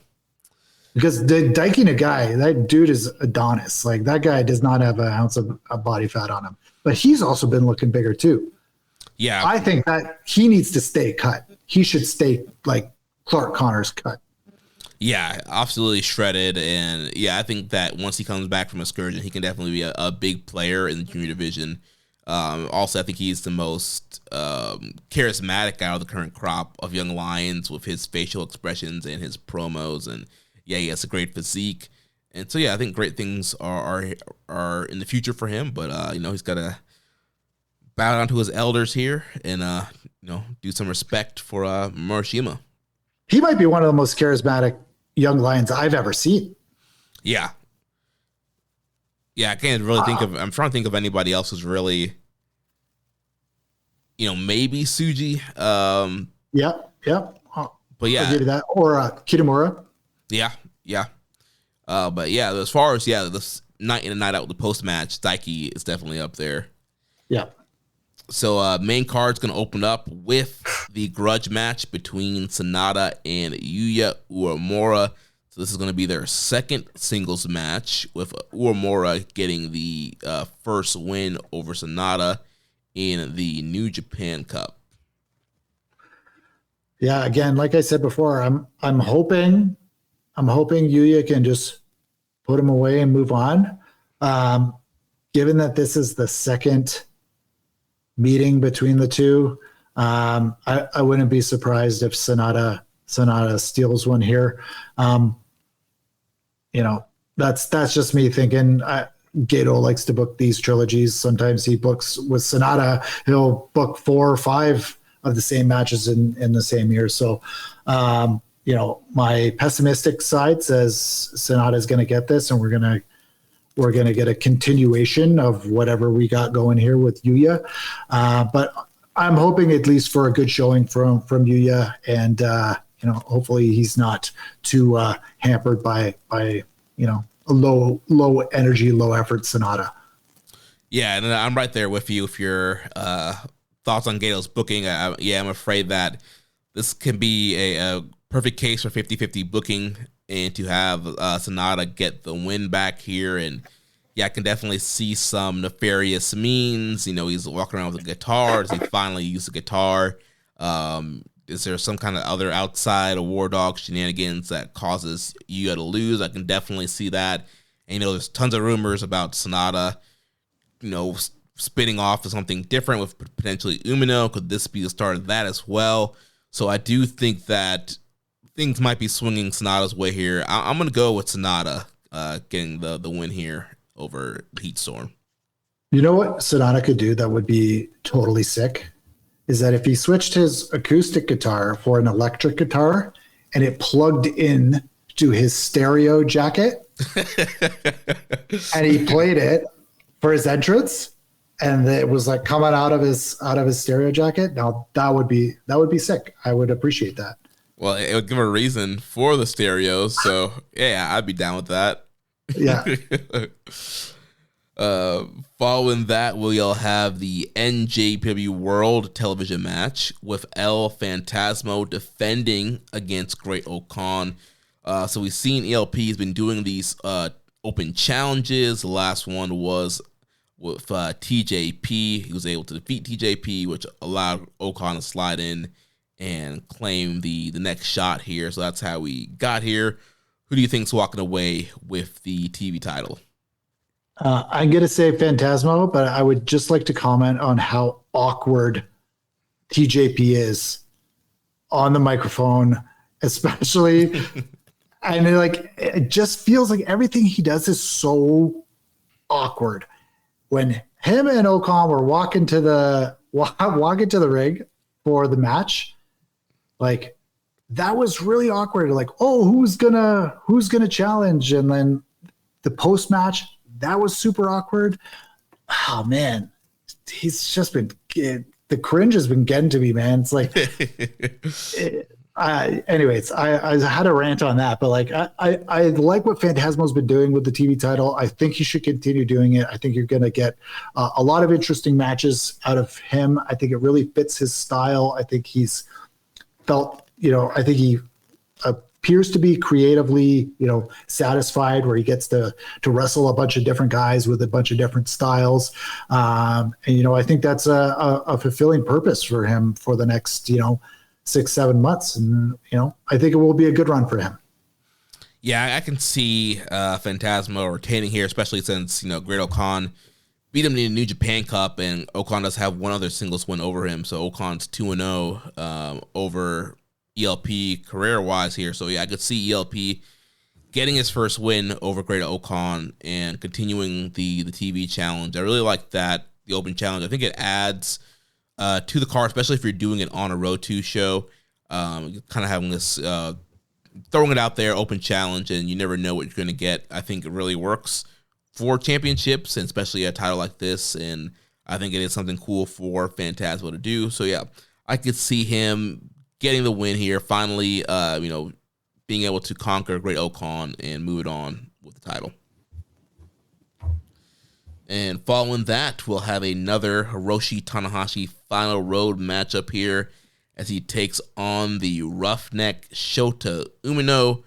S5: Because the Daiki Nagai, that dude is Adonis. Like, that guy does not have an ounce of body fat on him, but he's also been looking bigger too.
S4: Yeah.
S5: I think that he needs to stay cut. He should stay like Clark Connors cut.
S4: Yeah, absolutely shredded. And yeah, I think that once he comes back from excursion, he can definitely be a big player in the junior division. Also, I think he's the most charismatic out of the current crop of young lions with his facial expressions and his promos. And yeah, he has a great physique. And so, yeah, I think great things are in the future for him. But, he's got to bow down to his elders here and, do some respect for Murashima.
S5: He might be one of the most charismatic young lions I've ever seen.
S4: Yeah. Yeah, I can't really I'm trying to think of anybody else who's really, maybe Tsuji.
S5: Yeah.
S4: But yeah.
S5: I'll give you that. Or Kitamura.
S4: Yeah. But yeah, as far as, this night in and night out with the post-match, Daiki is definitely up there.
S5: Yeah.
S4: So main card's going to open up with the grudge match between Sanada and Yuya Uemura. So this is going to be their second singles match, with Uemura getting the first win over Sanada in the New Japan Cup.
S5: Yeah, again, like I said before, I'm hoping Yuya can just put him away and move on. Given that this is the second meeting between the two, I wouldn't be surprised if Sanada steals one here. That's just me thinking. Gato likes to book these trilogies. Sometimes he books with Sanada. He'll book 4 or 5 of the same matches in the same year. So, my pessimistic side says Sanada is going to get this, and we're going to get a continuation of whatever we got going here with Yuya. But I'm hoping at least for a good showing from Yuya, and hopefully he's not too hampered by a low energy, low effort Sanada.
S4: Yeah, and I'm right there with you with your thoughts on Gato's booking. I'm afraid that this can be a perfect case for 50-50 booking, and to have Sanada get the win back here. And yeah, I can definitely see some nefarious means. He's walking around with a guitar. Does he finally use the guitar? Is there some kind of other outside war dog shenanigans that causes Yuya to lose? I can definitely see that. And there's tons of rumors about Sanada, spinning off to something different with potentially Umino. Could this be the start of that as well? So I do think that things might be swinging Sanada's way here. I'm going to go with Sanada getting the win here over Heat Storm.
S5: You know what Sanada could do that would be totally sick? Is that if he switched his acoustic guitar for an electric guitar and it plugged in to his stereo jacket, and he played it for his entrance, and it was like coming out of his stereo jacket. Now that would be sick. I would appreciate that.
S4: Well, it would give a reason for the stereos, so yeah, I'd be down with that.
S5: Yeah.
S4: Following that, we'll have the NJPW World Television match with El Phantasmo defending against Great Okan. So we've seen ELP's been doing these open challenges. The last one was with TJP. He was able to defeat TJP, which allowed Okan to slide in and claim the next shot here. So that's how we got here. Who do you think's walking away with the TV title?
S5: I'm going to say Phantasmo, but I would just like to comment on how awkward TJP is on the microphone, especially. And it just feels like everything he does is so awkward. When him and Okan were walking to the ring for the match, like that was really awkward. Like, oh, who's gonna challenge? And then the post match, that was super awkward. Oh man, he's just been the cringe has been getting to me, man. It's like, anyways, I had a rant on that, but like I like what Phantasmo's been doing with the TV title. I think he should continue doing it. I think you're going to get a lot of interesting matches out of him. I think it really fits his style. I think he's felt, I think he appears to be creatively, satisfied where he gets to wrestle a bunch of different guys with a bunch of different styles. And, I think that's a fulfilling purpose for him for the next, 6-7 months. And, I think it will be a good run for him.
S4: Yeah, I can see Phantasmo retaining here, especially since, Great Okan beat him in the New Japan Cup, and Okan does have one other singles win over him. So Okan's 2-0 over ELP career-wise here. So, yeah, I could see ELP getting his first win over Great Okan and continuing the TV challenge. I really like that, the open challenge. I think it adds to the card, especially if you're doing it on a Road 2 show. Kind of having this, throwing it out there, open challenge, and you never know what you're going to get. I think it really works for championships, and especially a title like this, and I think it is something cool for Phantasmo to do. So, yeah, I could see him getting the win here, finally, being able to conquer Great Okan and move it on with the title. And following that, we'll have another Hiroshi Tanahashi final road matchup here as he takes on the Roughneck Shota Umino,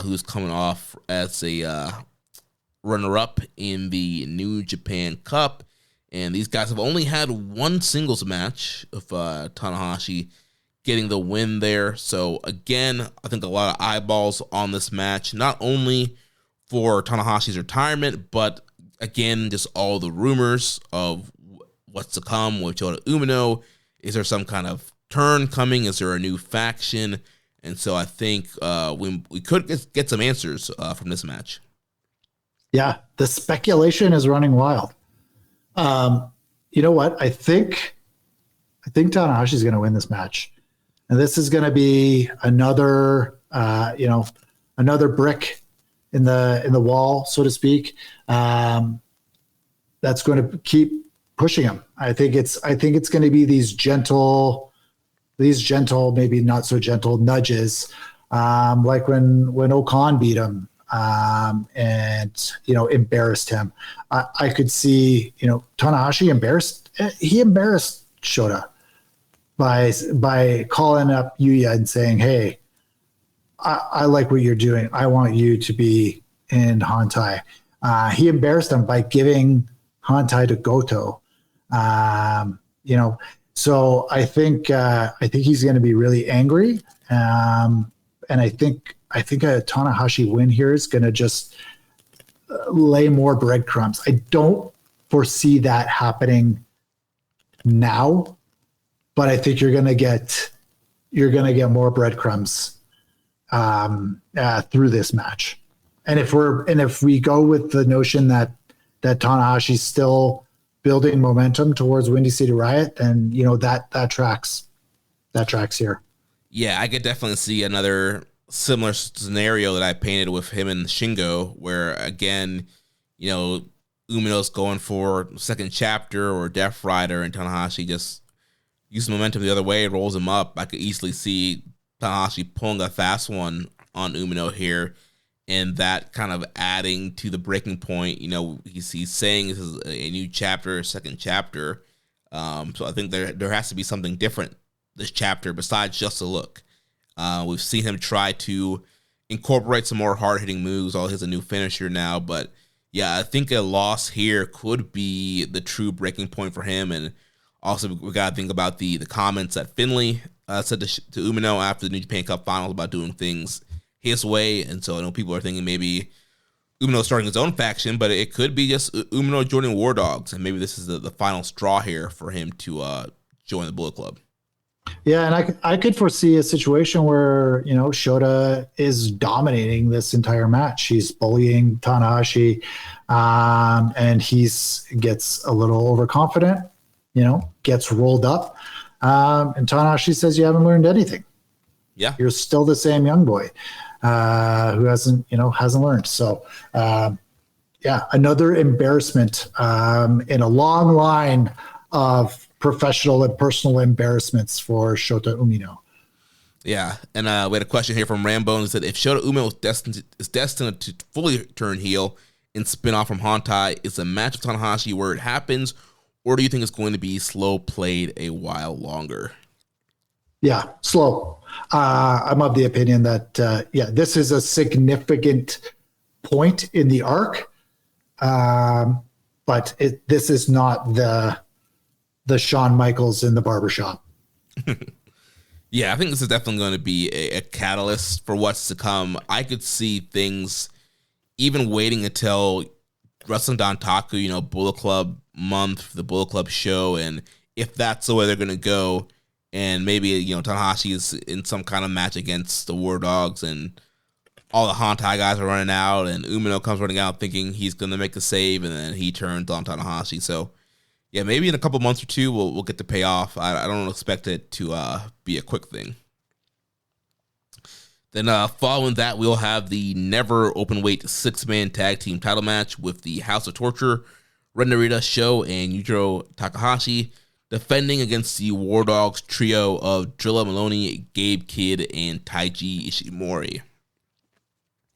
S4: who's coming off as a runner-up in the New Japan Cup. And these guys have only had one singles match of Tanahashi getting the win there. So, again, I think a lot of eyeballs on this match, not only for Tanahashi's retirement, but again, just all the rumors of what's to come with Shota Umino. Is there some kind of turn coming? Is there a new faction? And so I think we could get some answers from this match.
S5: Yeah, the speculation is running wild. You know what? I think Tanahashi's going to win this match, and this is going to be another brick in the wall, so to speak. That's going to keep pushing him. I think it's going to be these gentle, maybe not so gentle nudges, like when Okan beat him and embarrassed him. I could see Tanahashi embarrassed Shota by calling up Yuya and saying, "Hey, I like what you're doing. I want you to be in Hantai." He embarrassed him by giving Hantai to Goto. So I think he's going to be really angry. And I think a Tanahashi win here is going to just lay more breadcrumbs. I don't foresee that happening now, but I think you're going to get more breadcrumbs through this match. And if we go with the notion that Tanahashi's still building momentum towards Windy City Riot, then that tracks here.
S4: Yeah, I could definitely see another similar scenario that I painted with him and Shingo, where again, Umino's going for second chapter or Death Rider, and Tanahashi just uses momentum the other way, rolls him up. I could easily see Tanahashi pulling a fast one on Umino here, and that kind of adding to the breaking point. He's saying this is a new chapter, a second chapter. So I think there has to be something different this chapter besides just a look. We've seen him try to incorporate some more hard-hitting moves. He has a new finisher now, but yeah, I think a loss here could be the true breaking point for him. And also, we got to think about the comments that Finlay said to Umino after the New Japan Cup Finals about doing things his way. And so I know people are thinking maybe Umino starting his own faction, but it could be just Umino joining War Dogs, and maybe this is the final straw here for him to join the Bullet Club. Yeah,
S5: and I could foresee a situation where, Shota is dominating this entire match. He's bullying Tanahashi, and gets a little overconfident, gets rolled up. And Tanahashi says, you haven't learned anything.
S4: Yeah.
S5: You're still the same young boy who hasn't learned. So, another embarrassment in a long line of professional and personal embarrassments for Shota Umino.
S4: Yeah, and we had a question here from Rambo that said, if Shota Umino is destined to fully turn heel and spin off from Hontai, is the match with Tanahashi where it happens, or do you think it's going to be slow played a while longer?
S5: Yeah, slow. I'm of the opinion that, this is a significant point in the arc, but this is not the Shawn Michaels in the barbershop.
S4: Yeah, I think this is definitely going to be a catalyst for what's to come. I could see things even waiting until Wrestling Dontaku, Bullet Club month, the Bullet Club show, and if that's the way they're going to go, and maybe, Tanahashi is in some kind of match against the War Dogs, and all the Hontai guys are running out, and Umino comes running out thinking he's going to make a save, and then he turns on Tanahashi. So, yeah, maybe in a couple months or two, we'll get the payoff. I don't expect it to be a quick thing. Then following that, we'll have the never openweight 6-man tag team title match with the House of Torture, Ren Narita, Sho, and Yujiro Takahashi defending against the War Dogs trio of Drilla Maloney, Gabe Kidd, and Taiji Ishimori.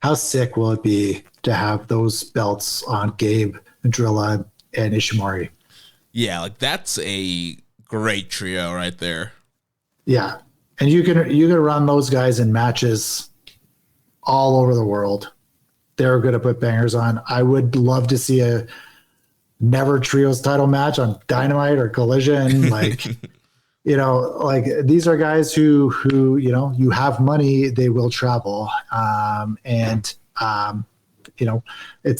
S5: How sick will it be to have those belts on Gabe, Drilla, and Ishimori?
S4: Yeah, that's a great trio right there.
S5: Yeah, and you can run those guys in matches all over the world. They're going to put bangers on. I would love to see a Never Trios title match on Dynamite or Collision. These are guys who you have money, they will travel. It's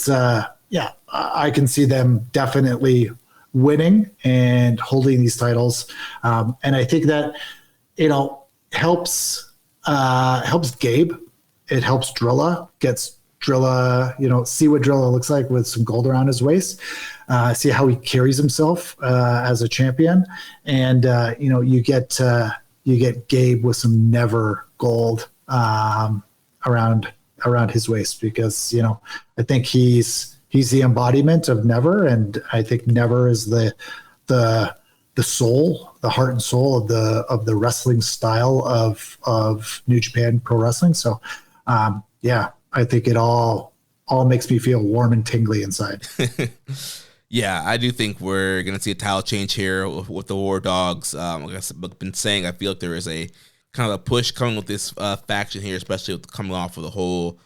S5: I can see them definitely winning and holding these titles. And I think that, helps Gabe. It helps Drilla, gets Drilla, see what Drilla looks like with some gold around his waist, see how he carries himself as a champion. And, you get Gabe with some never gold around his waist, because, I think he's the embodiment of never. And I think never is the soul, the heart and soul of the wrestling style of New Japan Pro Wrestling. So, I think it all makes me feel warm and tingly inside.
S4: Yeah, I do think we're going to see a title change here with the War Dogs. Like I've been saying, I feel like there is a kind of a push coming with this faction here, especially with coming off of the whole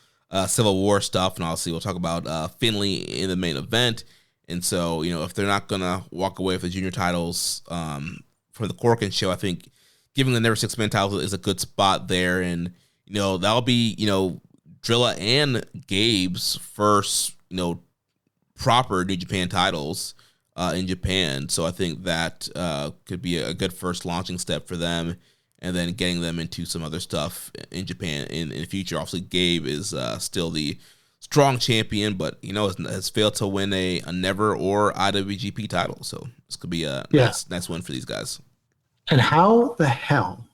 S4: Civil War stuff. And obviously we'll talk about Finlay in the main event. And so, if they're not going to walk away with the junior titles from the Corkin show, I think giving the Never 6-man titles is a good spot there. And, that'll be, Drilla and Gabe's first, proper New Japan titles in Japan. So I think that could be a good first launching step for them, and then getting them into some other stuff in Japan in the future. Obviously, Gabe is still the strong champion, but, has failed to win a Never or IWGP title. So this could be a nice win for these guys.
S5: And how the hell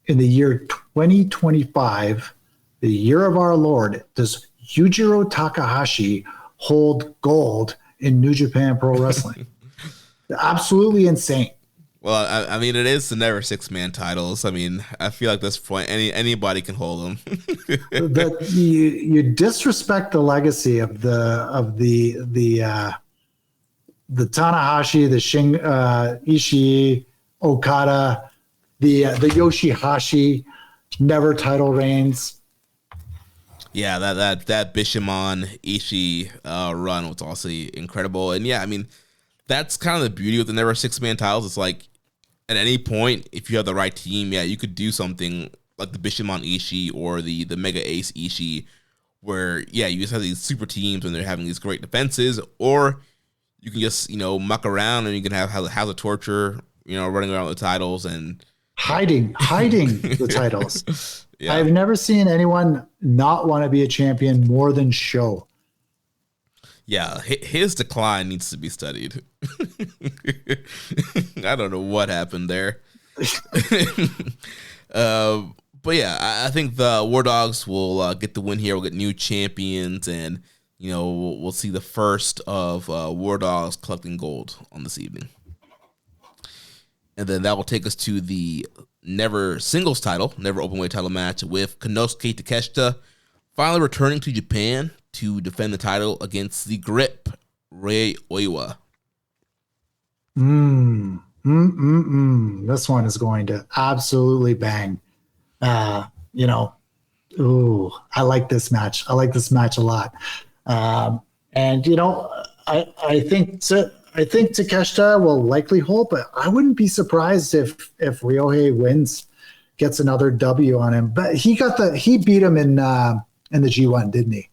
S5: in the year 2025 the year of our Lord, does Yujiro Takahashi hold gold in New Japan Pro Wrestling? Absolutely insane.
S4: Well, I mean, it is the never 6-man titles. I mean, I feel like at this point, anybody can hold them.
S5: That you disrespect the legacy of the Tanahashi, the Ishii, Okada, the Yoshihashi never title reigns.
S4: Yeah, that Bishamon Ishii run was also incredible. And yeah, I mean, that's kind of the beauty of the never 6-man titles. It's like at any point, if you have the right team, yeah, you could do something like the Bishamon Ishii or the Mega Ace Ishii, where yeah, you just have these super teams and they're having these great defenses, or you can just muck around and you can have House of Torture, running around with the titles and
S5: hiding the titles.
S4: Yeah.
S5: I've never seen anyone not want to be a champion more than Show.
S4: Yeah, his decline needs to be studied. I don't know what happened there. But yeah, I think the War Dogs will get the win here. We'll get new champions, and we'll see the first of War Dogs collecting gold on this evening. And then that will take us to the never singles title, never openweight title match with Konosuke Takeshita finally returning to Japan to defend the title against the Grip, Rei Oiwa.
S5: This one is going to absolutely bang. I like this match. I like this match a lot. I think Takeshita will likely hold, but I wouldn't be surprised if Ryohei wins, gets another W on him. But he beat him in the G1, didn't he?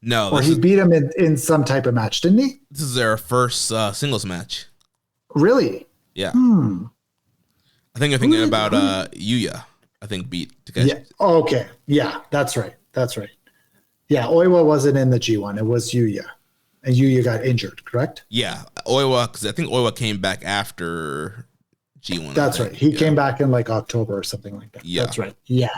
S4: No,
S5: or he beat him in some type of match, didn't he?
S4: This is their first singles match.
S5: Really?
S4: Yeah. I think you're thinking about Yuya. I think beat Takeshita.
S5: Yeah. Oh, okay. Yeah, that's right. Yeah, Oiwa wasn't in the G1. It was Yuya. And Yuya got injured, correct?
S4: Yeah, Oiwa, because I think Oiwa came back after G1.
S5: That's right. He came back in like October or something like that.
S4: Yeah.
S5: That's right. Yeah.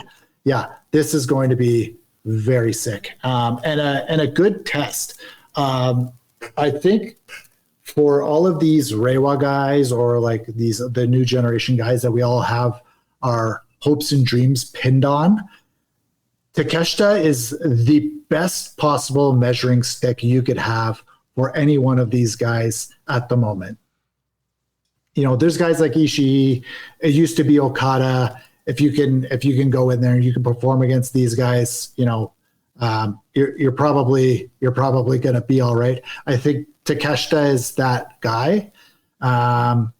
S5: This is going to be very sick, and a good test. I think for all of these Reiwa guys, or like the new generation guys that we all have our hopes and dreams pinned on, Takeshita is the best possible measuring stick you could have for any one of these guys at the moment. There's guys like Ishii. It used to be Okada. If you can go in there and you can perform against these guys, you're probably going to be all right. I think Takeshita is that guy. In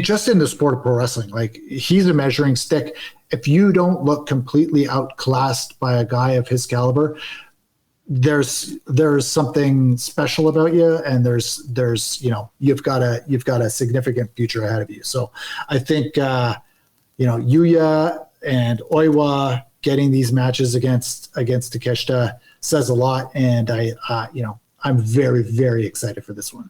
S5: the sport of pro wrestling, like, he's a measuring stick. If you don't look completely outclassed by a guy of his caliber, there's something special about you, and there's you've got a significant future ahead of you. So I think Yuya and Oiwa getting these matches against Takeshita says a lot, and I'm very, very excited for this one.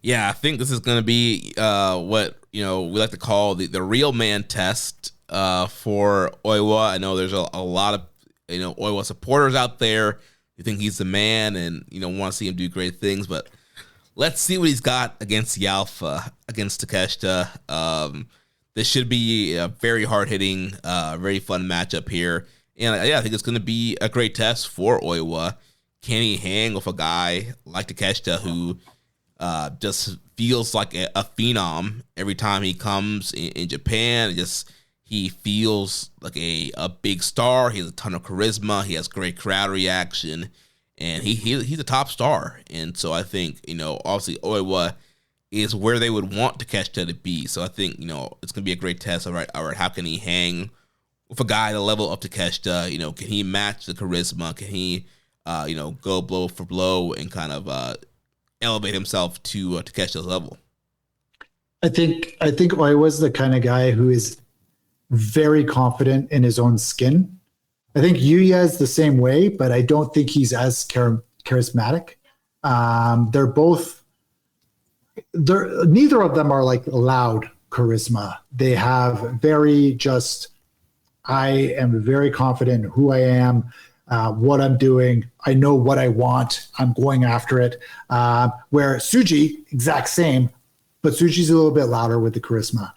S4: Yeah, I think this is going to be what we like to call the real man test for Oiwa. I know there's a lot of Oiwa supporters out there who think he's the man and want to see him do great things, but let's see what he's got against Yalfa, against Takeshita. This should be a very hard-hitting, very fun matchup here. And I think it's going to be a great test for Oiwa. Can he hang with a guy like Takeshita who just feels like a phenom every time he comes in Japan? He feels like a big star. He has a ton of charisma. He has great crowd reaction. And he's a top star. And so I think, obviously Oiwa is where they would want Takeshita to be. So I think, it's going to be a great test. All right, how can he hang with a guy the level of Takeshita? Can he match the charisma? Can he, go blow for blow and kind of elevate himself to Takeshita's level?
S5: I think Oiwa's the kind of guy who is very confident in his own skin. I think Yuya is the same way, but I don't think he's as charismatic. Neither of them are like loud charisma. They have very just I am very confident in who I am, what I'm doing. I know what I want. I'm going after it. Where Tsuji, exact same, but Tsuji's a little bit louder with the charisma.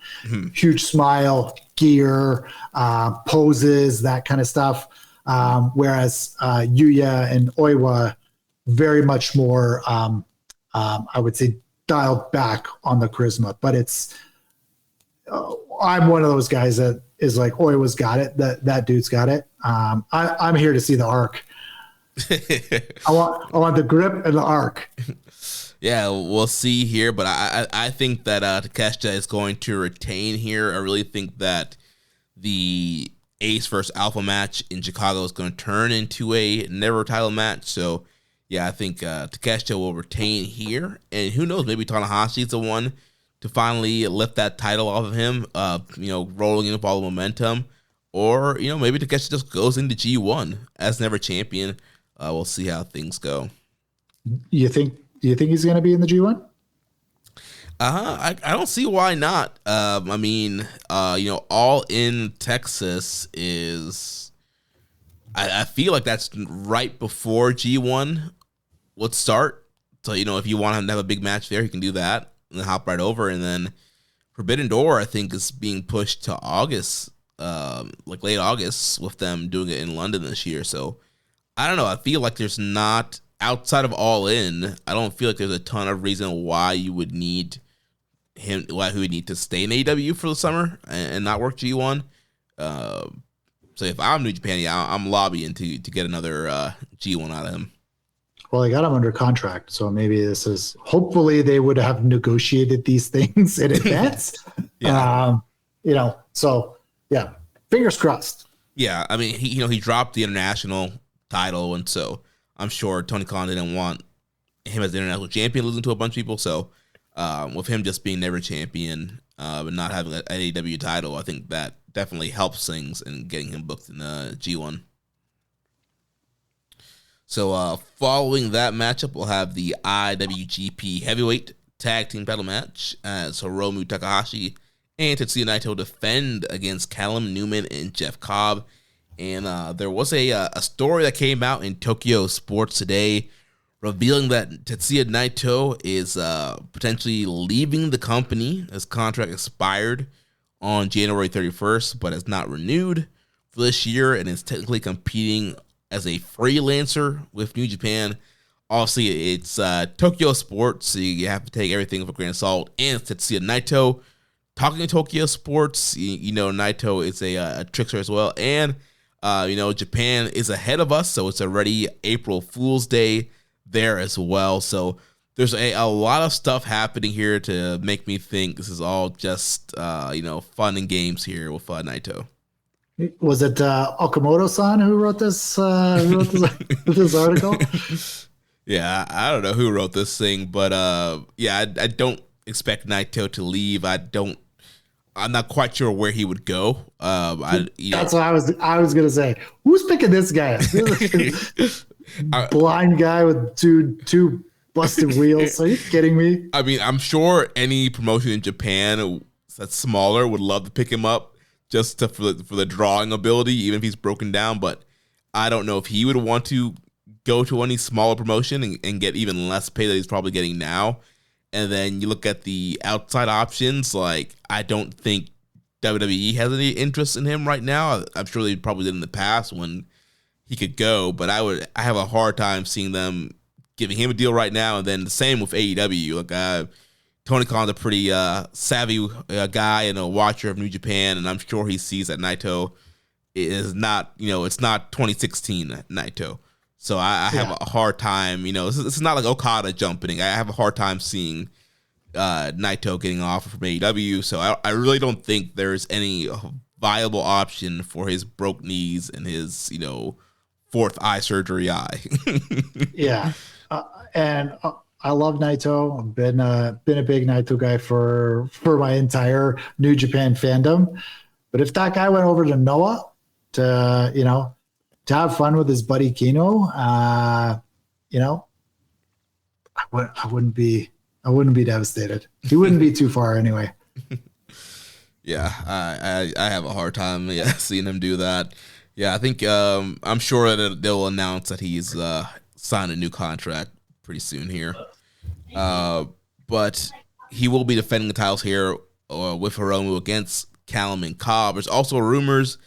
S5: Huge smile, gear, poses, that kind of stuff. Whereas Yuya and Oiwa, very much more, I would say, dialed back on the charisma. But it's, I'm one of those guys that is like, Oiwa's got it. That dude's got it. I'm here to see the arc. I want the grip and the arc.
S4: Yeah, we'll see here, but I think that Takeshita is going to retain here. I really think that the Ace versus Alpha match in Chicago is going to turn into a never title match. So, yeah, I think Takeshita will retain here. And who knows, maybe Tanahashi's the one to finally lift that title off of him, rolling in with all the momentum. Or, maybe Takeshita just goes into G1 as never champion. We'll see how things go.
S5: Do you think he's going to be in the G1?
S4: I don't see why not. All in Texas is, I feel like that's right before G1 would start. So, if you want him to have a big match there, he can do that and then hop right over. And then Forbidden Door, I think, is being pushed to August, like late August, with them doing it in London this year. So, I don't know. I feel like there's not, outside of All In, I don't feel like there's a ton of reason why you would need him, why he would need to stay in AEW for the summer and not work G1. So if I'm New Japan, I'm lobbying to get another G1 out of him.
S5: Well, I got him under contract, so maybe this is, hopefully they would have negotiated these things in advance. So yeah, fingers crossed.
S4: Yeah, I mean, he dropped the international title, and so I'm sure Tony Khan didn't want him as the international champion losing to a bunch of people. So with him just being never champion and not having an AEW title, I think that definitely helps things in getting him booked in the G1. So following that matchup, we'll have the IWGP Heavyweight Tag Team Title match as Hiromu Takahashi and Tetsuya Naito defend against Callum Newman and Jeff Cobb. And there was a story that came out in Tokyo Sports Today revealing that Tetsuya Naito is potentially leaving the company. His contract expired on January 31st, but has not renewed for this year and is technically competing as a freelancer with New Japan. Obviously, it's Tokyo Sports, so you have to take everything with a grain of salt. And it's Tetsuya Naito talking to Tokyo Sports. Naito is a trickster as well. And Japan is ahead of us, so it's already April Fool's Day there as well. So there's a lot of stuff happening here to make me think this is all just, fun and games here with Naito.
S5: Was it Okamoto-san who wrote this this article?
S4: Yeah, I don't know who wrote this thing, but I don't expect Naito to leave. I'm not quite sure where he would go.
S5: That's what I was gonna say. Who's picking this guy? Blind guy with two busted wheels. Are you kidding me?
S4: I mean, I'm sure any promotion in Japan that's smaller would love to pick him up just for the drawing ability, even if he's broken down. But I don't know if he would want to go to any smaller promotion and get even less pay that he's probably getting now. And then you look at the outside options, like I don't think WWE has any interest in him right now. I'm sure they probably did in the past when he could go, but I have a hard time seeing them giving him a deal right now. And then the same with AEW. Like Tony Khan's a pretty savvy guy and a watcher of New Japan, and I'm sure he sees that Naito is not, it's not 2016 Naito. So I have a hard time, this is not like Okada jumping. I have a hard time seeing Naito getting off from AEW. So I really don't think there's any viable option for his broke knees and his, fourth eye surgery eye.
S5: Yeah. And I love Naito. I've been a big Naito guy for my entire New Japan fandom. But if that guy went over to Noah to have fun with his buddy Kino, I wouldn't be devastated. He wouldn't be too far anyway.
S4: Yeah, I have a hard time seeing him do that. Yeah, I think I'm sure that they'll announce that he's signed a new contract pretty soon here. But he will be defending the titles here with Hiromu against Callum and Cobb. There's also rumors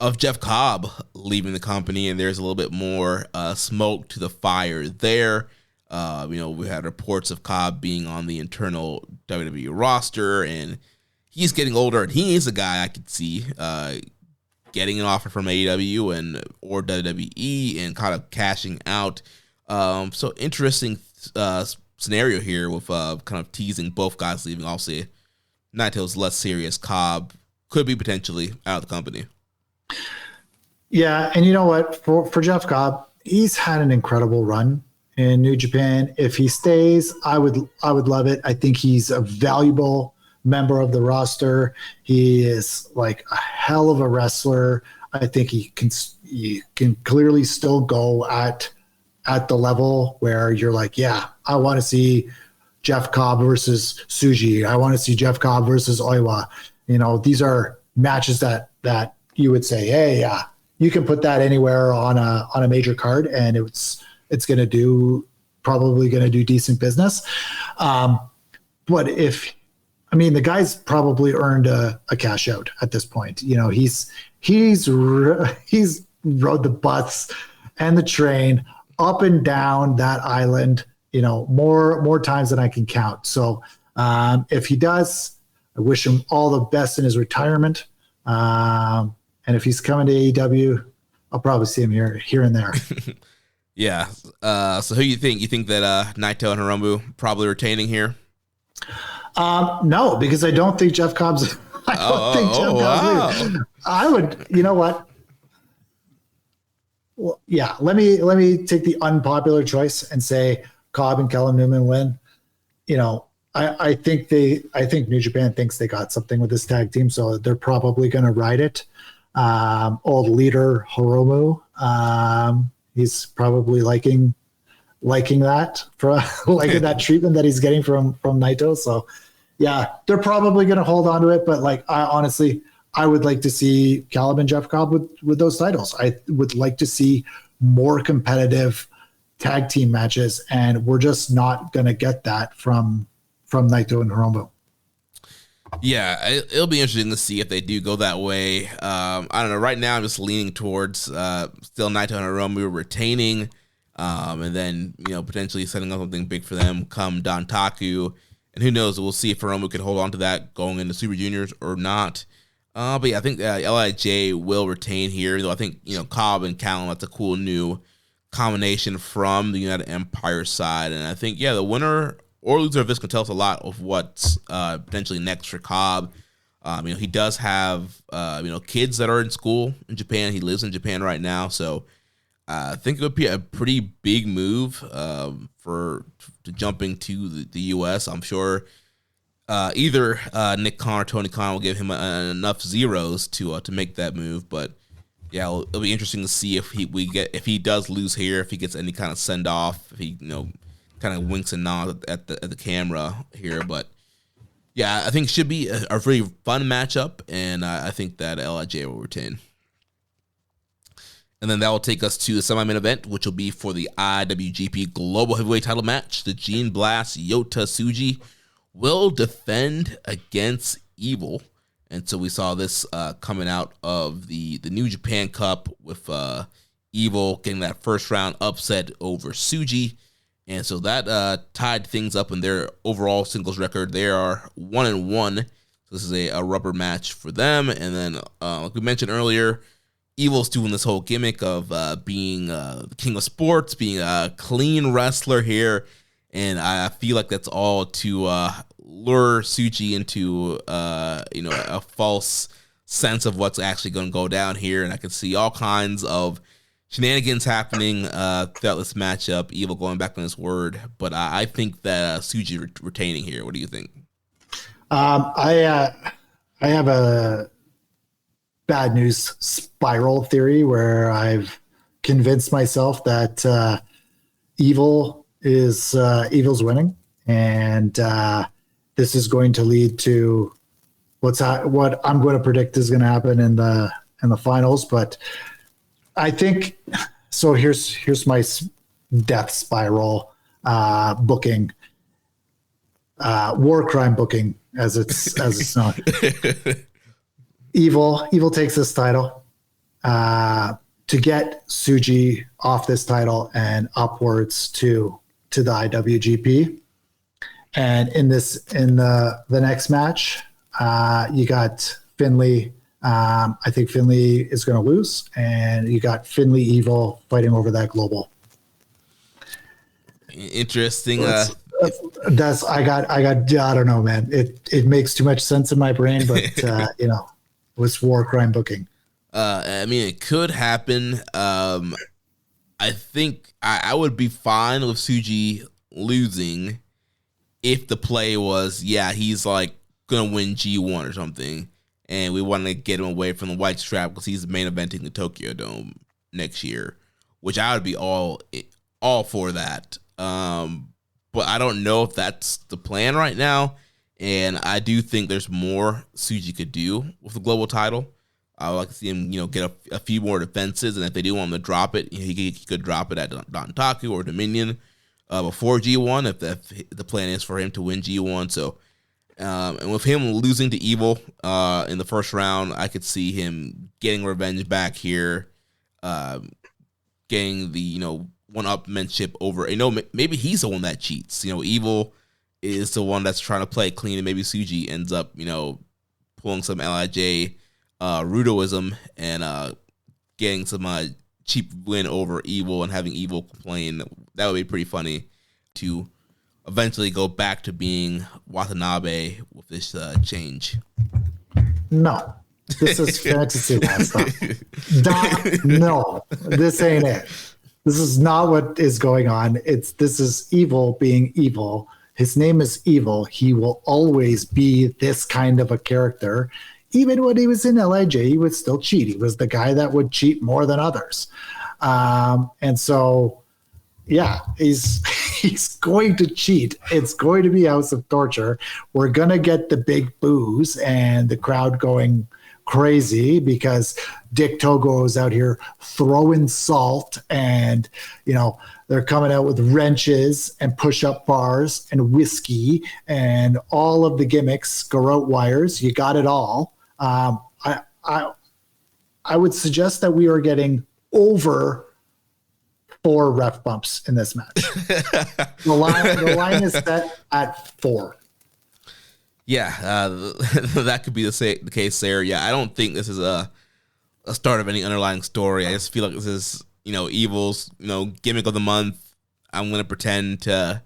S4: of Jeff Cobb leaving the company, and there's a little bit more smoke to the fire there. We had reports of Cobb being on the internal WWE roster, and he's getting older, and he is a guy I could see getting an offer from AEW or WWE and kind of cashing out. So interesting scenario here with kind of teasing both guys leaving. Obviously, Naito's less serious. Cobb could be potentially out of the company.
S5: Yeah, and you know what? For Jeff Cobb, he's had an incredible run in New Japan. If he stays, I would love it. I think he's a valuable member of the roster. He is like a hell of a wrestler. I think he can clearly still go at the level where you're like, yeah, I want to see Jeff Cobb versus Tsuji. I want to see Jeff Cobb versus Oiwa. These are matches that you would say, hey, yeah, you can put that anywhere on a major card, and it's probably going to do decent business. But the guy's probably earned a cash out at this point. He's rode the bus and the train up and down that island, more times than I can count. So if he does, I wish him all the best in his retirement. And if he's coming to AEW, I'll probably see him here and there.
S4: Yeah. So who you think? You think that Naito and Hiromu probably retaining here?
S5: No, because I don't think Jeff Cobb's. I would. You know what? Well, yeah. Let me take the unpopular choice and say Cobb and Kellen Newman win. I think New Japan thinks they got something with this tag team, so they're probably going to ride it. Old leader Hiromu, he's probably liking that that treatment that he's getting from Naito. So yeah, they're probably going to hold on to it. But I would like to see Callum and Jeff Cobb with those titles. I would like to see more competitive tag team matches, and we're just not going to get that from Naito and Hiromu.
S4: Yeah, it'll be interesting to see if they do go that way. I don't know. Right now, I'm just leaning towards still Naito and Hiromu retaining, and then potentially setting up something big for them come Dantaku. And who knows? We'll see if Hiromu can hold on to that going into Super Juniors or not. But yeah, I think LIJ will retain here. Though I think Cobb and Callum, that's a cool new combination from the United Empire side, and I think the winner or loser of this can tell us a lot of what's potentially next for Cobb. He does have kids that are in school in Japan. He lives in Japan right now, so I think it would be a pretty big move to jumping to the U.S. I'm sure either Nick Khan or Tony Khan will give him enough zeros to make that move. But yeah, it'll be interesting to see if he does lose here, if he gets any kind of send off, if he kind of winks and nods at the camera here. But yeah, I think it should be a really fun matchup, and I think that LIJ will retain. And then that will take us to the semi-main event, which will be for the IWGP Global Heavyweight title match. The Gene Blast Yota Tsuji will defend against Evil. And so we saw this coming out of the New Japan Cup with Evil getting that first round upset over Tsuji. And so that tied things up in their overall singles record. They are 1-1. So this is a rubber match for them. And then, like we mentioned earlier, Evil's doing this whole gimmick of being the king of sports, being a clean wrestler here. And I feel like that's all to lure Tsuji into a false sense of what's actually going to go down here. And I can see all kinds of shenanigans happening throughout this matchup. Evil going back on his word, but I think that Tsuji retaining here. What do you think?
S5: I have a bad news spiral theory where I've convinced myself that Evil's winning, and this is going to lead to what I'm going to predict is going to happen in the finals. But I think so. Here's my death spiral booking, war crime booking, as it's known. Evil takes this title to get Tsuji off this title and upwards to the IWGP. And in the next match, you got Finley. I think Finley is going to lose, and you got Finley Evil fighting over that global.
S4: Interesting.
S5: That's I don't know, man. It makes too much sense in my brain, but was war crime booking.
S4: I mean, it could happen. I think I would be fine with Tsuji losing if the play was, he's like gonna win G1 or something, and we want to get him away from the white strap because he's main eventing the Tokyo Dome next year, which I would be all for that. But I don't know if that's the plan right now, and I do think there's more Tsuji could do with the global title. I would like to see him, get a few more defenses, and if they do want him to drop it, he could drop it at Dantaku or Dominion before G1 if the plan is for him to win G1. So, and with him losing to Evil in the first round, I could see him getting revenge back here, getting the one-upmanship over. Maybe he's the one that cheats. Evil is the one that's trying to play clean, and maybe Tsuji ends up pulling some LIJ Rudoism and getting some cheap win over Evil and having Evil complain. That would be pretty funny to eventually go back to being Watanabe with this change.
S5: No, this is fantasy land stuff. No, this ain't it. This is not what is going on. This is Evil being evil. His name is Evil. He will always be this kind of a character. Even when he was in LIJ, he would still cheat. He was the guy that would cheat more than others. And so, he's going to cheat. It's going to be House of Torture. We're going to get the big boos and the crowd going crazy because Dick Togo is out here throwing salt, and they're coming out with wrenches and push-up bars and whiskey and all of the gimmicks, garrote wires. You got it all. I would suggest that we are getting over 4 ref bumps in this match. The line is set at 4.
S4: Yeah, that could be the case there. Yeah, I don't think this is a start of any underlying story. I just feel like this is, Evil's, gimmick of the month. I'm going to pretend to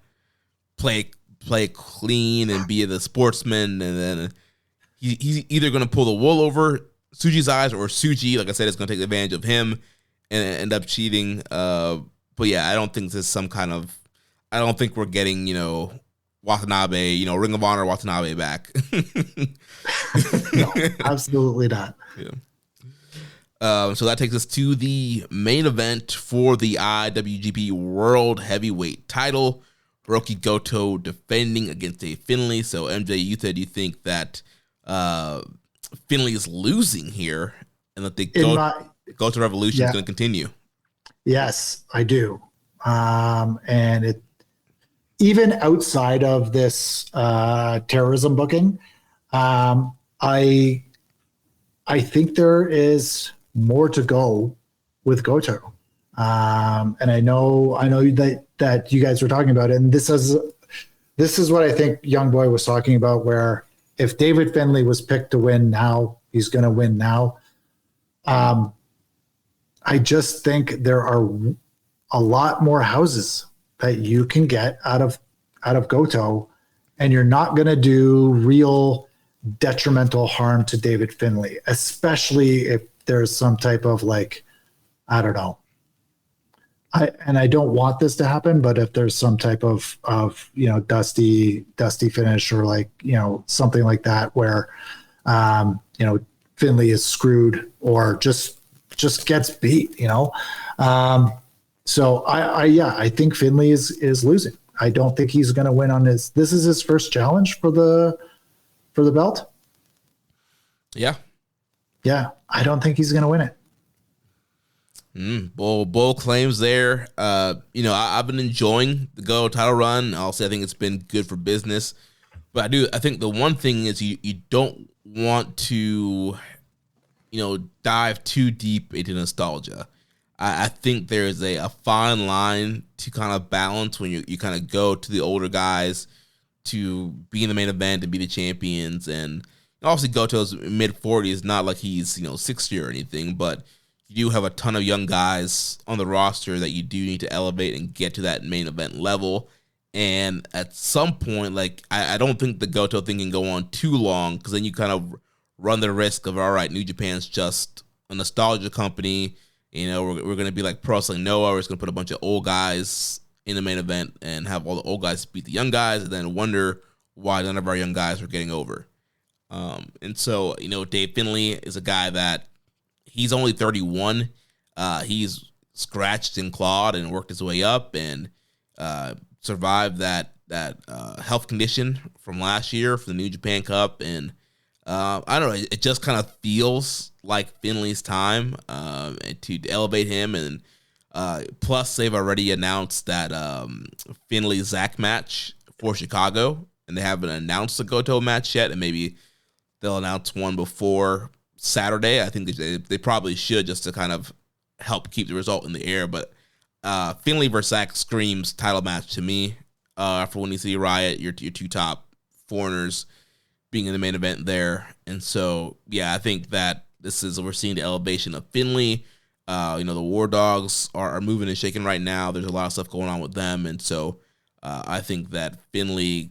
S4: play clean and be the sportsman, and then he's either going to pull the wool over Tsuji's eyes, or Tsuji, like I said, is going to take advantage of him and end up cheating. But yeah, I don't think this is I don't think we're getting, Watanabe, Ring of Honor Watanabe back.
S5: No, absolutely not.
S4: Yeah. So that takes us to the main event for the IWGP World Heavyweight title. Hiroki Goto defending against Dave Finlay. So MJ, you said you think that Finlay is losing here, and that the Goto Revolution is going to continue. Yes,
S5: I do. And it, even outside of this terrorism booking, I think there is more to go with Goto. And I know that you guys were talking about it, and this is what I think Young Boy was talking about, where if David Finlay was picked to win now, he's going to win now. I just think there are a lot more houses that you can get out of Goto, and you're not going to do real detrimental harm to David Finlay, especially if there's some type of I don't know. I don't want this to happen, but if there's some type of dusty finish or something like that where Finlay is screwed or just gets beat, so I think Finlay is losing. I don't think he's going to win on this is his first challenge for the belt.
S4: Yeah.
S5: Yeah, I don't think he's going to win it.
S4: Bold claims there. I've been enjoying the Go title run. I'll say I think it's been good for business. But I think the one thing is you don't want to, dive too deep into nostalgia. I think there's a fine line to kind of balance when you kind of go to the older guys to be in the main event and be the champions. And obviously Goto's mid-40s, not like he's, 60 or anything, but you do have a ton of young guys on the roster that you do need to elevate and get to that main event level. And at some point, like, I don't think the Goto thing can go on too long, because then you kind of run the risk of, all right, New Japan's just a nostalgia company. We're going to be like Pro Wrestling Noah. We're just going to put a bunch of old guys in the main event and have all the old guys beat the young guys and then wonder why none of our young guys are getting over. And so, Dave Finlay is a guy that he's only 31. He's scratched and clawed and worked his way up and survived that health condition from last year for the New Japan Cup. And I don't know, it just kind of feels like Finlay's time to elevate him. And plus, they've already announced that Finlay-Zach match for Chicago, and they haven't announced the Goto match yet, and maybe they'll announce one before Saturday. I think they probably should, just to kind of help keep the result in the air. But Finlay versus Zach screams title match to me. For when you see Riot, your two top foreigners being in the main event there. And so, yeah, I think that we're seeing the elevation of Finlay. The War Dogs are moving and shaking right now. There's a lot of stuff going on with them. And so I think that Finlay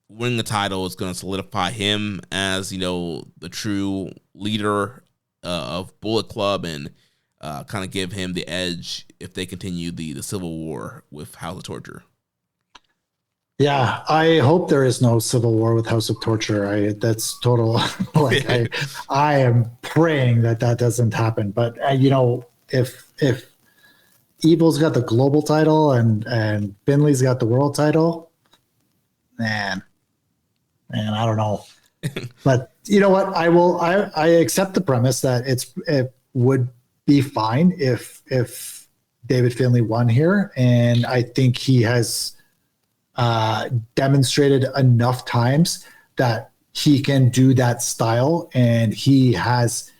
S4: winning the title is going to solidify him as, the true leader of Bullet Club, and kind of give him the edge if they continue the civil war with House of Torture.
S5: Yeah, I hope there is no civil war with House of Torture. That's total. I am praying that doesn't happen. But if Evil's got the global title and Finlay's got the world title, man, I don't know. But you know what? I accept the premise that it would be fine if David Finlay won here, and I think he has demonstrated enough times that he can do that style, and he has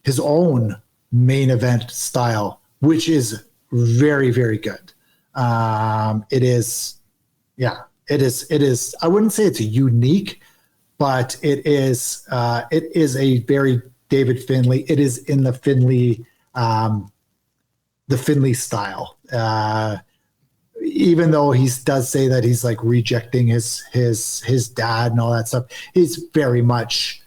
S5: his own main event style, which is very, very good. It is. I wouldn't say it's unique, but it is a very David Finlay. It is in the Finlay style. Even though he does say that he's like rejecting his dad and all that stuff, he's very much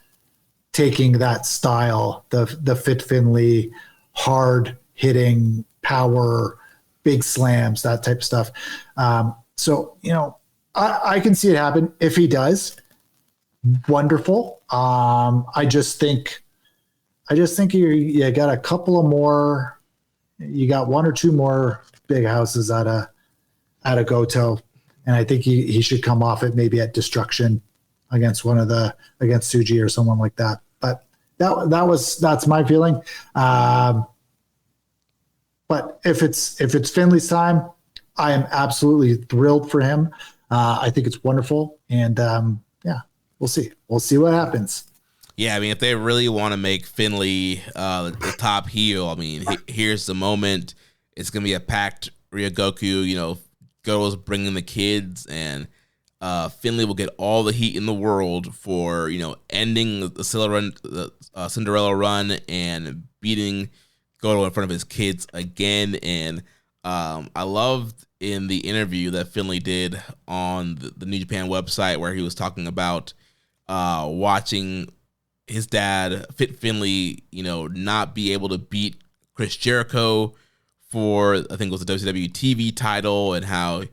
S5: taking that style, the Fit Finlay, hard hitting, power, big slams, that type of stuff. So I can see it happen. If he does, wonderful. I just think you got a couple of more. You got one or two more big houses out of Goto, and I think he should come off it maybe at Destruction against against Tsuji or someone like that. But that's my feeling. But if it's Finlay's time, I am absolutely thrilled for him. I think it's wonderful, and we'll see. We'll see what happens.
S4: Yeah, I mean, if they really want to make Finlay the top heel, I mean, here's the moment. It's gonna be a packed Ryogoku. Goto's bringing the kids, and Finlay will get all the heat in the world for ending the Cinderella run and beating Goto in front of his kids again. And I loved in the interview that Finlay did on the New Japan website, where he was talking about watching his dad, Fit Finlay, not be able to beat Chris Jericho for, I think it was the WCW TV title, and how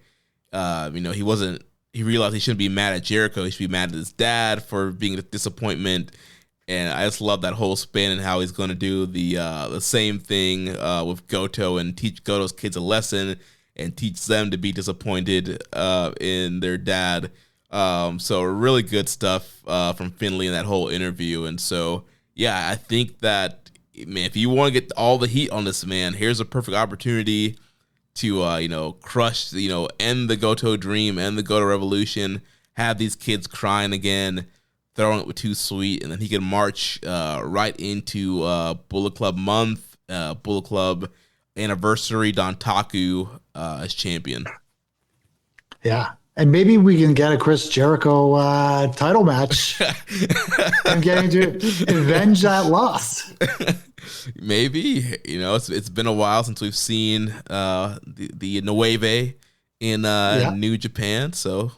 S4: he realized he shouldn't be mad at Jericho, he should be mad at his dad for being a disappointment. And I just love that whole spin, and how he's going to do the same thing with Goto and teach Goto's kids a lesson and teach them to be disappointed in their dad. So really good stuff from Finlay in that whole interview. And so, Yeah, I think that, man, if you want to get all the heat on this man, here's a perfect opportunity to, crush, end the Goto dream, end the Goto revolution, have these kids crying again, throwing it with Too Sweet, and then he can march right into Bullet Club month, Bullet Club anniversary, Dontaku as champion.
S5: Yeah. And maybe we can get a Chris Jericho title match and get him to avenge that loss.
S4: Maybe, it's been a while since we've seen the Nueve in New Japan, so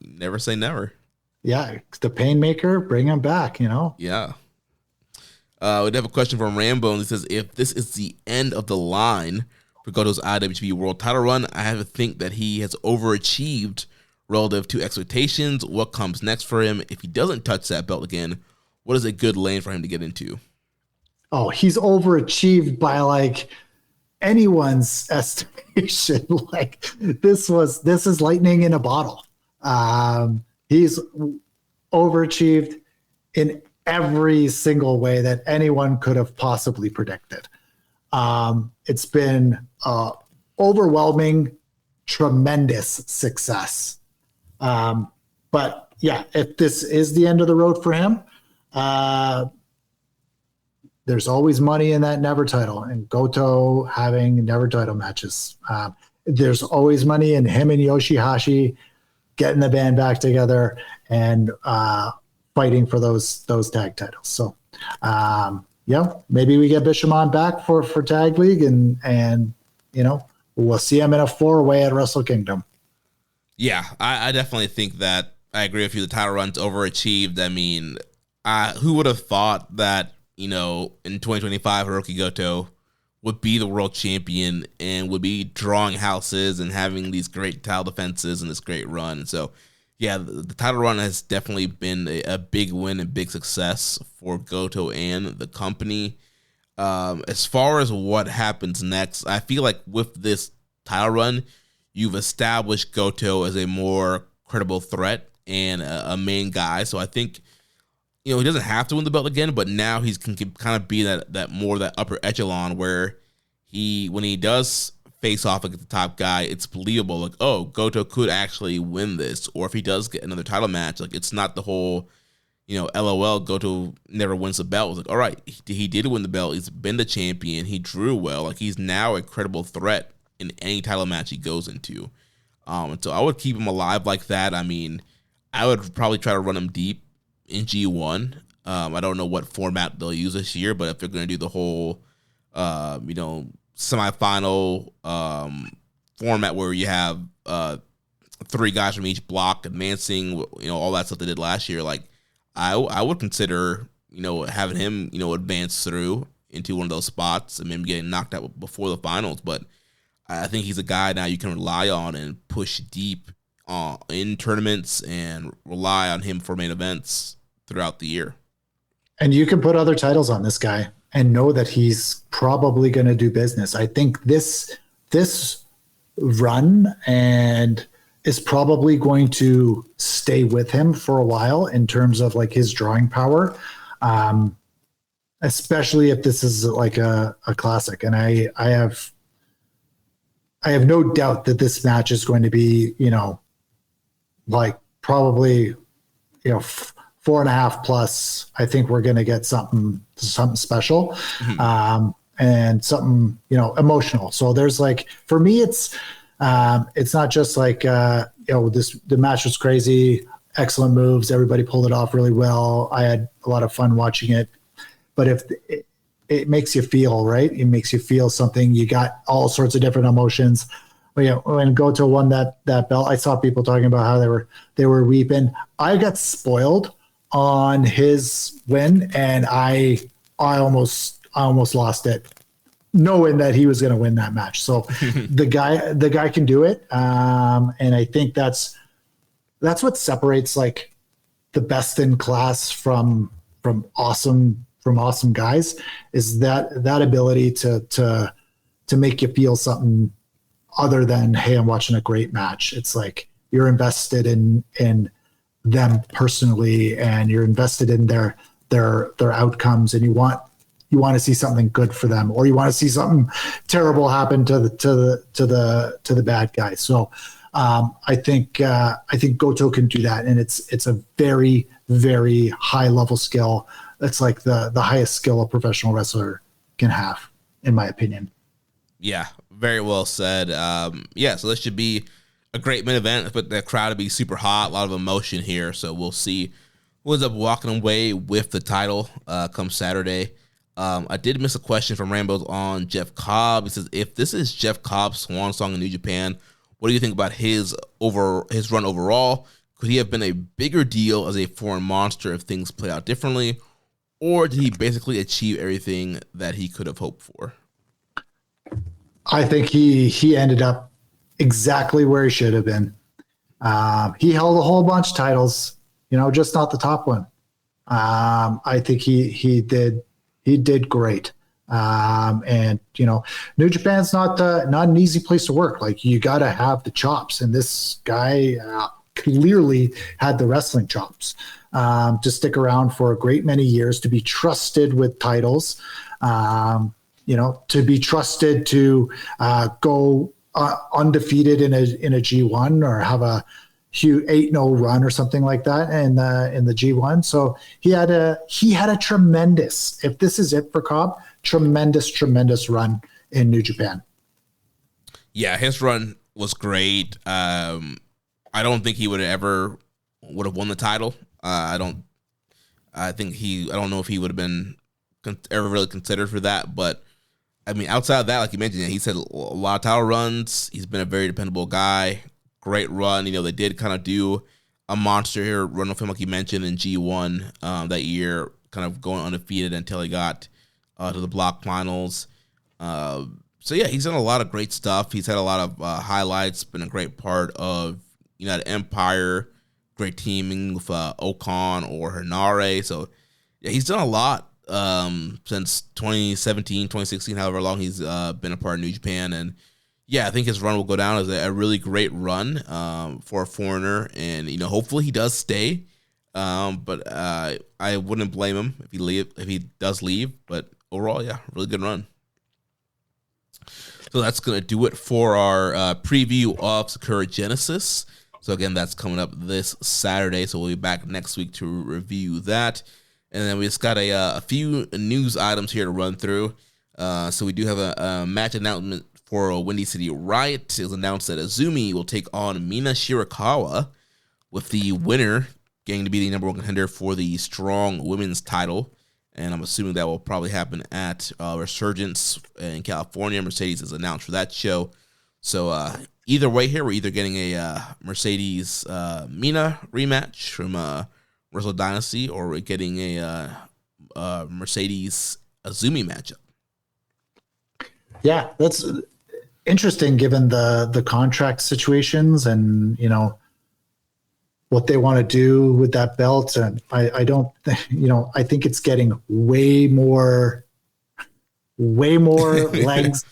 S4: never say never.
S5: Yeah, the Painmaker, bring him back,
S4: Yeah. We have a question from Rambo, and he says, if this is the end of the line for Goto's IWGP World Title run, I have to think that he has overachieved relative to expectations. What comes next for him? If he doesn't touch that belt again, what is a good lane for him to get into? Oh,
S5: he's overachieved by like anyone's estimation. Like this is lightning in a bottle. He's overachieved in every single way that anyone could have possibly predicted. It's been overwhelming, tremendous success. But yeah, if this is the end of the road for him, there's always money in that never title, and Goto having never title matches. There's always money in him and Yoshihashi getting the band back together and fighting for those tag titles. So, maybe we get Bishamon back for Tag League, and we'll see him in a 4-way at Wrestle Kingdom.
S4: Yeah, I definitely think that I agree with you. The title run's overachieved. I mean, who would have thought that, in 2025, Hiroki Goto would be the world champion and would be drawing houses and having these great title defenses and this great run. So, yeah, the title run has definitely been a big win and big success for Goto and the company. As far as what happens next, I feel like with this title run, you've established Goto as a more credible threat and a main guy. So I think, he doesn't have to win the belt again, but now he can kind of be that upper echelon where when he does face off against the top guy, it's believable. Like, oh, Goto could actually win this. Or if he does get another title match, like it's not the whole, LOL, Goto never wins the belt. It's like, all right, he did win the belt. He's been the champion. He drew well. Like he's now a credible threat in any title match he goes into. And so I would keep him alive like that. I mean, I would probably try to run him deep in G1. I don't know what format they'll use this year, but if they're going to do the whole, semifinal format where you have 3 guys from each block advancing, all that stuff they did last year, like I would consider, having him, advance through into one of those spots and maybe getting knocked out before the finals. But I think he's a guy now you can rely on and push deep in tournaments and rely on him for main events throughout the year.
S5: And you can put other titles on this guy and know that he's probably going to do business. I think this run and is probably going to stay with him for a while in terms of like his drawing power, especially if this is like a classic. And I have no doubt that this match is going to be, like probably, 4.5 plus. I think we're going to get something special, and something, emotional. So there's like, for me, it's not just like, the match was crazy, excellent moves. Everybody pulled it off really well. I had a lot of fun watching it, but if it makes you feel, right? It makes you feel something. You got all sorts of different emotions. When Goto won that belt, I saw people talking about how they were weeping. I got spoiled on his win, and I almost lost it, knowing that he was going to win that match. So the guy can do it, and I think that's what separates like the best in class from awesome guys, is that ability to make you feel something other than, hey, I'm watching a great match. It's like you're invested in them personally, and you're invested in their their outcomes, and you want to see something good for them, or you want to see something terrible happen to the bad guy. So I think Goto can do that, and it's a very, very high level skill. It's like the highest skill a professional wrestler can have, in my opinion.
S4: Yeah, very well said. So this should be a great main event, but the crowd will be super hot, a lot of emotion here. So we'll see who ends up walking away with the title come Saturday. I did miss a question from Rambo's on Jeff Cobb. He says, if this is Jeff Cobb's swan song in New Japan, what do you think about his run overall? Could he have been a bigger deal as a foreign monster if things played out differently? Or did he basically achieve everything that he could have hoped for?
S5: I think he ended up exactly where he should have been. He held a whole bunch of titles, just not the top one. I think he did great. And New Japan's not an easy place to work. Like, you got to have the chops, and this guy clearly had the wrestling chops to stick around for a great many years, to be trusted with titles, to be trusted to go undefeated in a G1 or have a 8-0 run or something like that in the G1. So he had a tremendous, if this is it for Cobb, tremendous run in New Japan.
S4: Yeah, his run was great. I don't think he would have won the title. I don't know if he would have been ever really considered for that. But I mean, outside of that, like you mentioned, he's had a lot of title runs. He's been a very dependable guy. Great run. They did kind of do a monster here run with him, like you mentioned, in G1 that year, kind of going undefeated until he got to the block finals. So yeah, he's done a lot of great stuff. He's had a lot of highlights. Been a great part of United Empire. Great teaming with Okan or Henare. So yeah, he's done a lot since 2017, 2016, however long he's been a part of New Japan. And yeah, I think his run will go down as a really great run for a foreigner. And hopefully he does stay. But I wouldn't blame him if he does leave. But overall, yeah, really good run. So that's going to do it for our preview of Sakura Genesis. So again, that's coming up this Saturday. So we'll be back next week to review that. And then we just got a few news items here to run through. So we do have a match announcement for Windy City Riot. It was announced that Azumi will take on Mina Shirakawa, with the winner getting to be the number one contender for the Strong Women's title. And I'm assuming that will probably happen at Resurgence in California. Mercedes is announced for that show. So either way here, we're either getting a Mercedes Mina rematch from Wrestle Dynasty, or we're getting a Mercedes Azumi matchup. Yeah,
S5: that's interesting given the contract situations and what they want to do with that belt. And I don't I think it's getting way more legs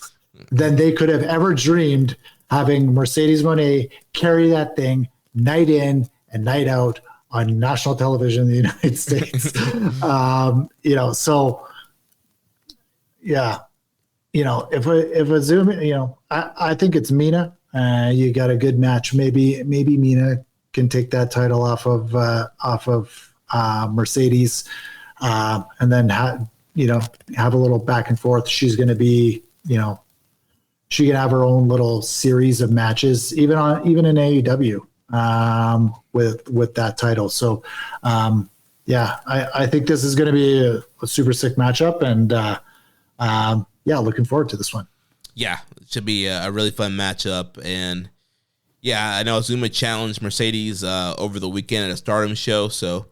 S5: than they could have ever dreamed, having Mercedes Moné carry that thing night in and night out on national television in the United States. So yeah, if Azumi, I think it's Mina. You got a good match. Maybe Mina can take that title off of Mercedes, and then have a little back and forth. She's going to be, she can have her own little series of matches, even in AEW, with that title. So, I think this is going to be a super sick matchup, and looking forward to this one.
S4: Yeah, it should be a really fun matchup. And yeah, I know Azuma challenged Mercedes over the weekend at a Stardom show, so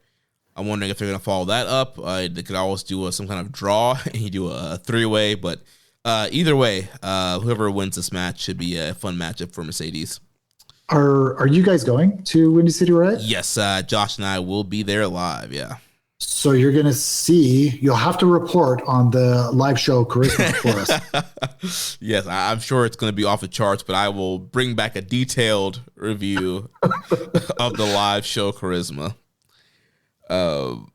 S4: I'm wondering if they're going to follow that up. They could always do some kind of draw and you do a three-way, but either way, whoever wins this match should be a fun matchup for Mercedes.
S5: Are you guys going to Windy City Riot?
S4: Yes, Josh and I will be there live, yeah.
S5: So you'll have to report on the live show Charisma for us.
S4: Yes, I'm sure it's going to be off the charts, but I will bring back a detailed review of the live show Charisma.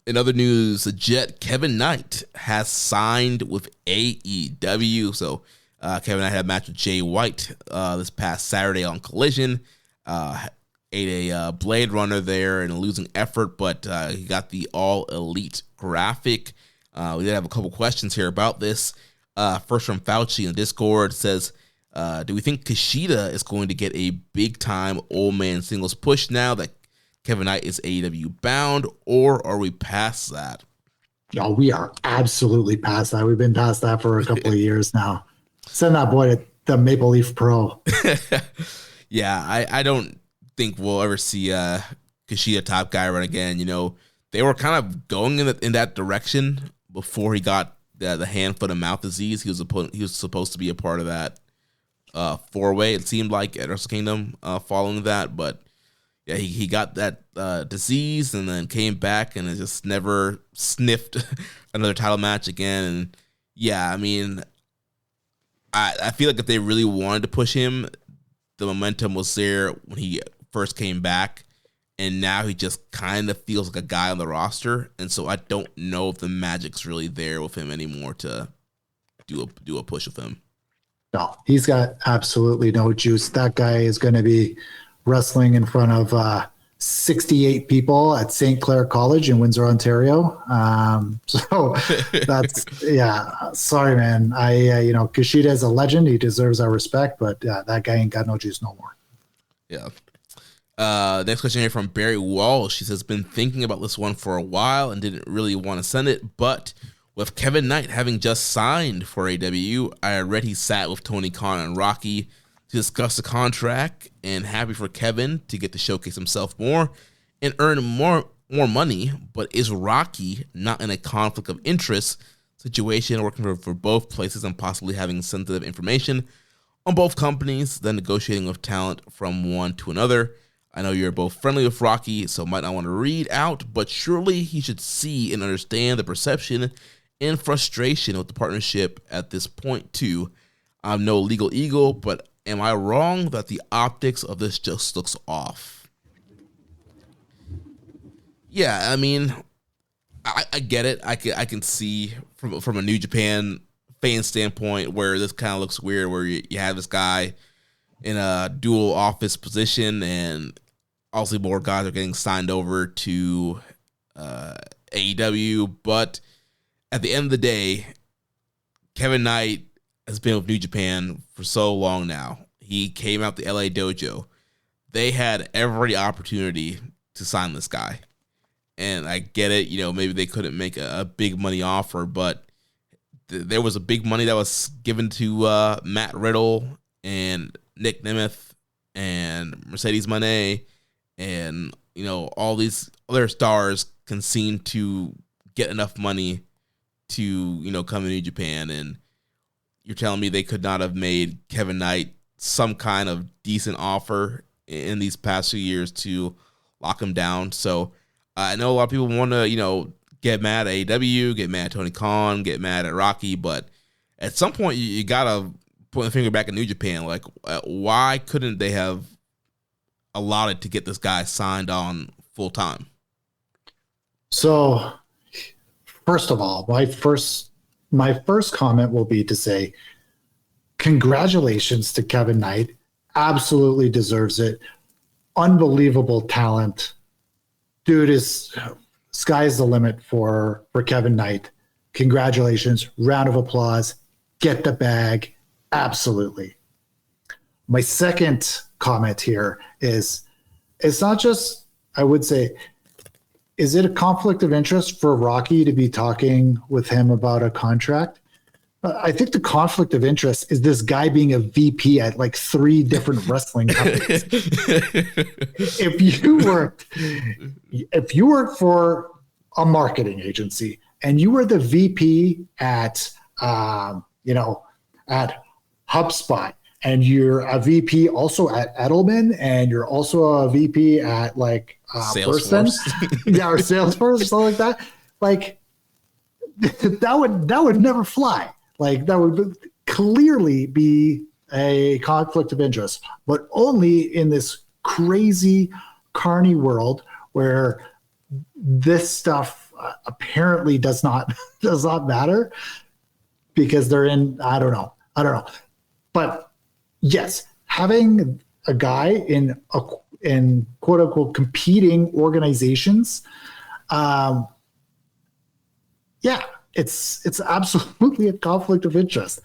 S4: In other news, the Jet Kevin Knight has signed with AEW. So Kevin Knight had a match with Jay White this past Saturday on Collision. Ate a Blade Runner there in a losing effort, but he got the All Elite graphic. We did have a couple questions here about this. First from Fauci in the Discord says, do we think Kushida is going to get a big-time old man singles push now that Kevin Knight is AEW bound, or are we past that?
S5: Oh, we are absolutely past that. We've been past that for a couple of years now. Send that boy to the Maple Leaf Pro.
S4: Yeah, I don't think we'll ever see Kushida top guy run again. You know, they were kind of going in that direction before he got the hand, foot, and mouth disease. He was supposed to be a part of that four-way, it seemed like, at Wrestle Kingdom following that, but yeah, he got that disease and then came back and just never sniffed another title match again. And yeah, I mean, I feel like if they really wanted to push him, the momentum was there when he first came back, and now he just kind of feels like a guy on the roster, and so I don't know if the magic's really there with him anymore to do a push with him.
S5: No, he's got absolutely no juice. That guy is going to be wrestling in front of 68 people at St. Clair College in Windsor, Ontario. So that's, yeah, sorry, man. Kushida is a legend. He deserves our respect, but that guy ain't got no juice no more.
S4: Yeah. Next question here from Barry Walsh. She says, been thinking about this one for a while and didn't really want to send it, but with Kevin Knight having just signed for AEW, I read he sat with Tony Khan and Rocky to discuss the contract, and happy for Kevin to get to showcase himself more and earn more money. But is Rocky not in a conflict of interest situation, working for both places and possibly having sensitive information on both companies, then negotiating with talent from one to another? I know you're both friendly with Rocky, so might not want to read out, but surely he should see and understand the perception and frustration with the partnership at this point too. I'm no legal eagle, but am I wrong that the optics of this just looks off? Yeah, I mean, I get it. I can see from a New Japan fan standpoint where this kind of looks weird, where you have this guy in a dual office position, and obviously more guys are getting signed over to AEW. But at the end of the day, Kevin Knight has been with New Japan for so long now. He came out the LA dojo. They had every opportunity to sign this guy. And I get it, maybe they couldn't make a big money offer, but there was a big money that was given to Matt Riddle and Nick Nemeth and Mercedes Moné, and all these other stars can seem to get enough money to come to New Japan, and you're telling me they could not have made Kevin Knight some kind of decent offer in these past few years to lock him down? So I know a lot of people want to get mad at AEW, get mad at Tony Khan, get mad at Rocky, but at some point you gotta point the finger back at New Japan. Like, why couldn't they have allotted to get this guy signed on full time?
S5: So, first of all, my first comment will be to say, congratulations to Kevin Knight. Absolutely deserves it. Unbelievable talent. Dude, sky's the limit for Kevin Knight. Congratulations. Round of applause. Get the bag. Absolutely. My second comment here is, it's not just, I would say, is it a conflict of interest for Rocky to be talking with him about a contract? I think the conflict of interest is this guy being a VP at like 3 different wrestling companies. If you work for a marketing agency and you were the VP at HubSpot, and you're a VP also at Edelman, and you're also a VP at like
S4: Salesforce,
S5: or Salesforce or something like that. Like that would never fly. Like that would clearly be a conflict of interest, but only in this crazy carny world where this stuff apparently does not matter because they're in, I don't know. But yes, having a guy in quote unquote competing organizations, it's absolutely a conflict of interest,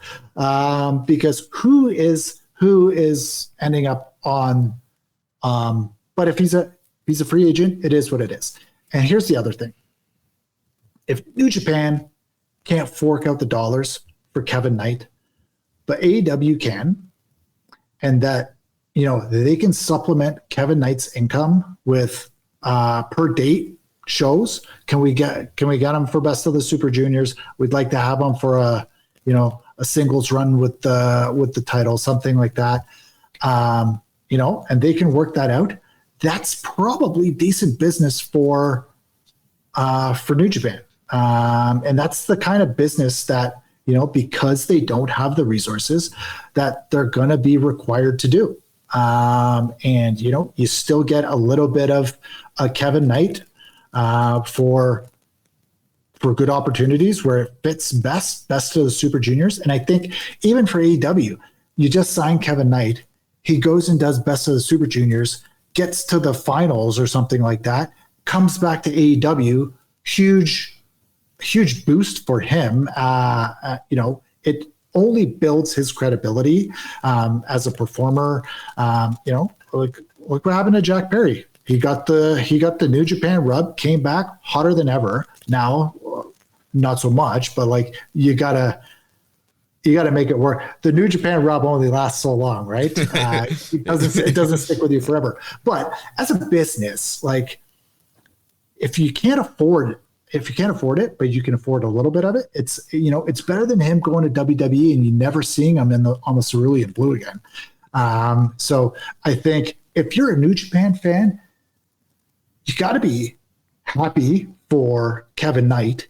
S5: because who is ending up on, but if he's a free agent, it is what it is. And here's the other thing. If New Japan can't fork out the dollars for Kevin Knight, but AEW can, and that, they can supplement Kevin Knight's income with per date shows. Can we get him for Best of the Super Juniors? We'd like to have him for a singles run with the title, something like that. And they can work that out. That's probably decent business for New Japan. And that's the kind of business that, because they don't have the resources, that they're going to be required to do. And, you still get a little bit of Kevin Knight for good opportunities where it fits best to the Super Juniors. And I think even for AEW, you just sign Kevin Knight. He goes and does Best of the Super Juniors, gets to the finals or something like that, comes back to AEW, huge boost for him. It only builds his credibility as a performer. Look what happened to Jack Perry. He got the New Japan rub, came back hotter than ever. Now, not so much, but you gotta make it work. The New Japan rub only lasts so long, right? It doesn't stick with you forever. But as a business, if you can't afford it, but you can afford a little bit of it, it's better than him going to WWE and you never seeing him on the cerulean blue again. So I think if you're a New Japan fan, you got to be happy for Kevin Knight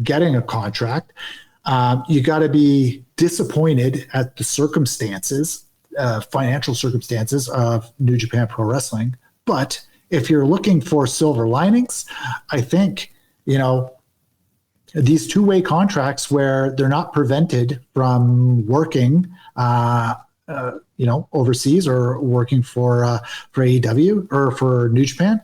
S5: getting a contract. You got to be disappointed at the circumstances, financial circumstances of New Japan Pro Wrestling. But if you're looking for silver linings, I think, these two-way contracts where they're not prevented from working, overseas or working for AEW or for New Japan,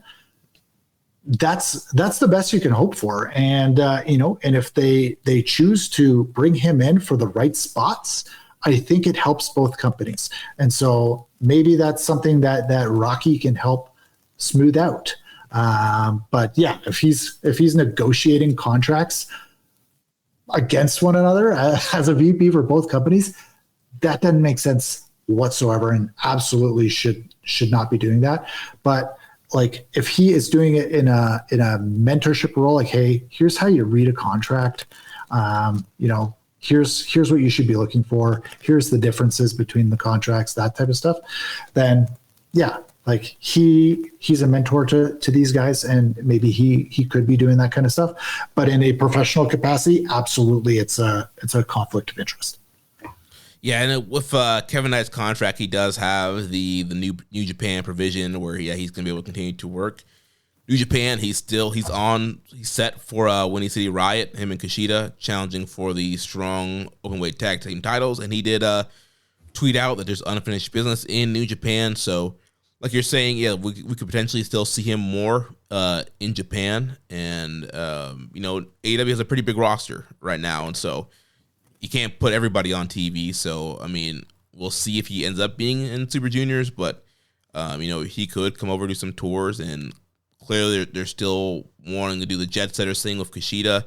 S5: that's the best you can hope for. And, and if they choose to bring him in for the right spots, I think it helps both companies. And so maybe that's something that Rocky can help smooth out. But yeah, if he's negotiating contracts against one another as a VP for both companies, that doesn't make sense whatsoever, and absolutely should not be doing that. But if he is doing it in a mentorship role, hey, here's how you read a contract, here's what you should be looking for, here's the differences between the contracts, that type of stuff, then yeah, he's a mentor to these guys, and maybe he could be doing that kind of stuff. But in a professional capacity, absolutely, it's a conflict of interest.
S4: Yeah, and with Kevin Knight's contract, he does have the New Japan provision where he's going to be able to continue to work. New Japan, he's set for Windy City Riot, him and Kushida challenging for the strong openweight tag team titles, and he did tweet out that there's unfinished business in New Japan. So, like you're saying, yeah, we could potentially still see him more in Japan, and AEW has a pretty big roster right now, and so you can't put everybody on TV. So, we'll see if he ends up being in Super Juniors, but, he could come over to some tours, and clearly they're still wanting to do the Jet Setters thing with Kushida.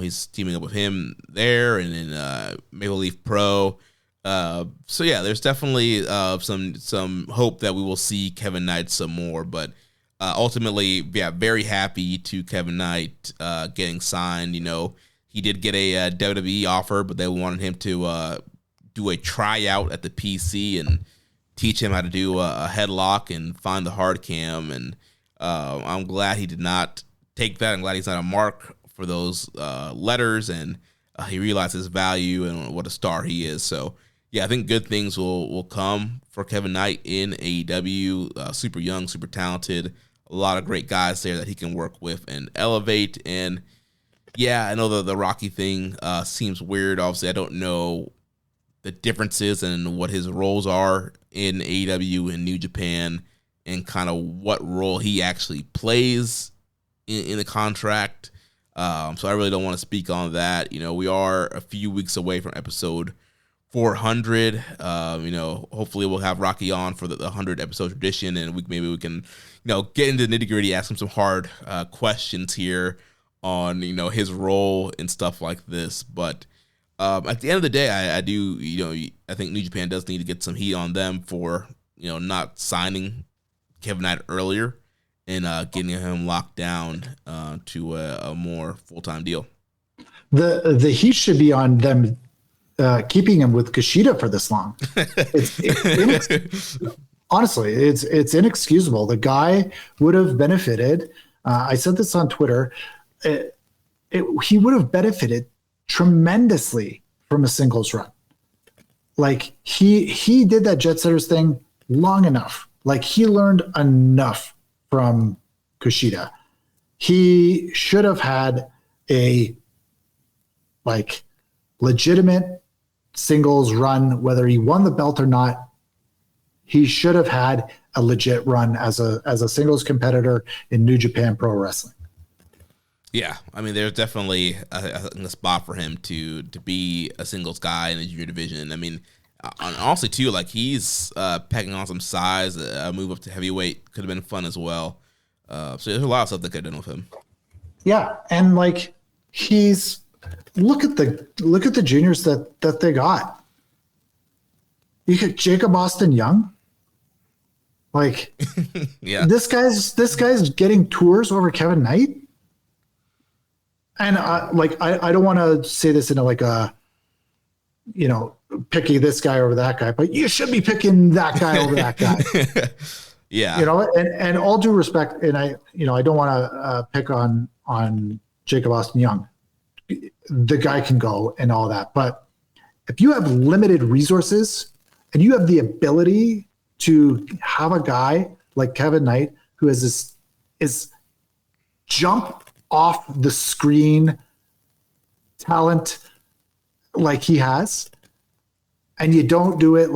S4: He's teaming up with him there, and then Maple Leaf Pro. So, yeah, there's definitely some hope that we will see Kevin Knight some more, but ultimately, yeah, very happy to Kevin Knight getting signed. He did get a WWE offer, but they wanted him to do a tryout at the PC and teach him how to do a headlock and find the hard cam. And I'm glad he did not take that. I'm glad he's not a mark for those letters, and he realized his value and what a star he is. So, yeah, I think good things will come for Kevin Knight in AEW. Super young, super talented, a lot of great guys there that he can work with and elevate. And yeah, I know the Rocky thing seems weird. Obviously, I don't know the differences and what his roles are in AEW and New Japan and kind of what role he actually plays in the contract. So I really don't want to speak on that. We are a few weeks away from episode 400. Hopefully we'll have Rocky on for the 100 episode tradition, and maybe we can, get into the nitty gritty, ask him some hard questions here on, his role and stuff like this. But at the end of the day, I think New Japan does need to get some heat on them for, not signing Kevin Knight earlier and getting him locked down to a more full-time deal.
S5: The heat should be on them keeping him with Kushida for this long. Honestly, it's inexcusable. The guy would have benefited. I said this on Twitter. He would have benefited tremendously from a singles run. Like he did that Jet Setters thing long enough. Like he learned enough from Kushida. He should have had a legitimate singles run, whether he won the belt or not. He should have had a legit run as a singles competitor in New Japan Pro Wrestling.
S4: Yeah, I mean, there's definitely a spot for him to be a singles guy in the junior division. I mean, honestly, too, like he's packing on some size. A move up to heavyweight could have been fun as well. So there's a lot of stuff that could have done with him. Yeah,
S5: and he's look at the juniors that they got. You got Jacob Austin Young.
S4: Yeah,
S5: this guy's getting tours over Kevin Knight. And I don't want to say this in a picking this guy over that guy, but you should be picking that guy over that guy.
S4: Yeah.
S5: And all due respect, and I don't want to pick on Jacob Austin Young. The guy can go and all that, but if you have limited resources and you have the ability to have a guy like Kevin Knight who has is jump off the screen talent like he has, and you don't do it,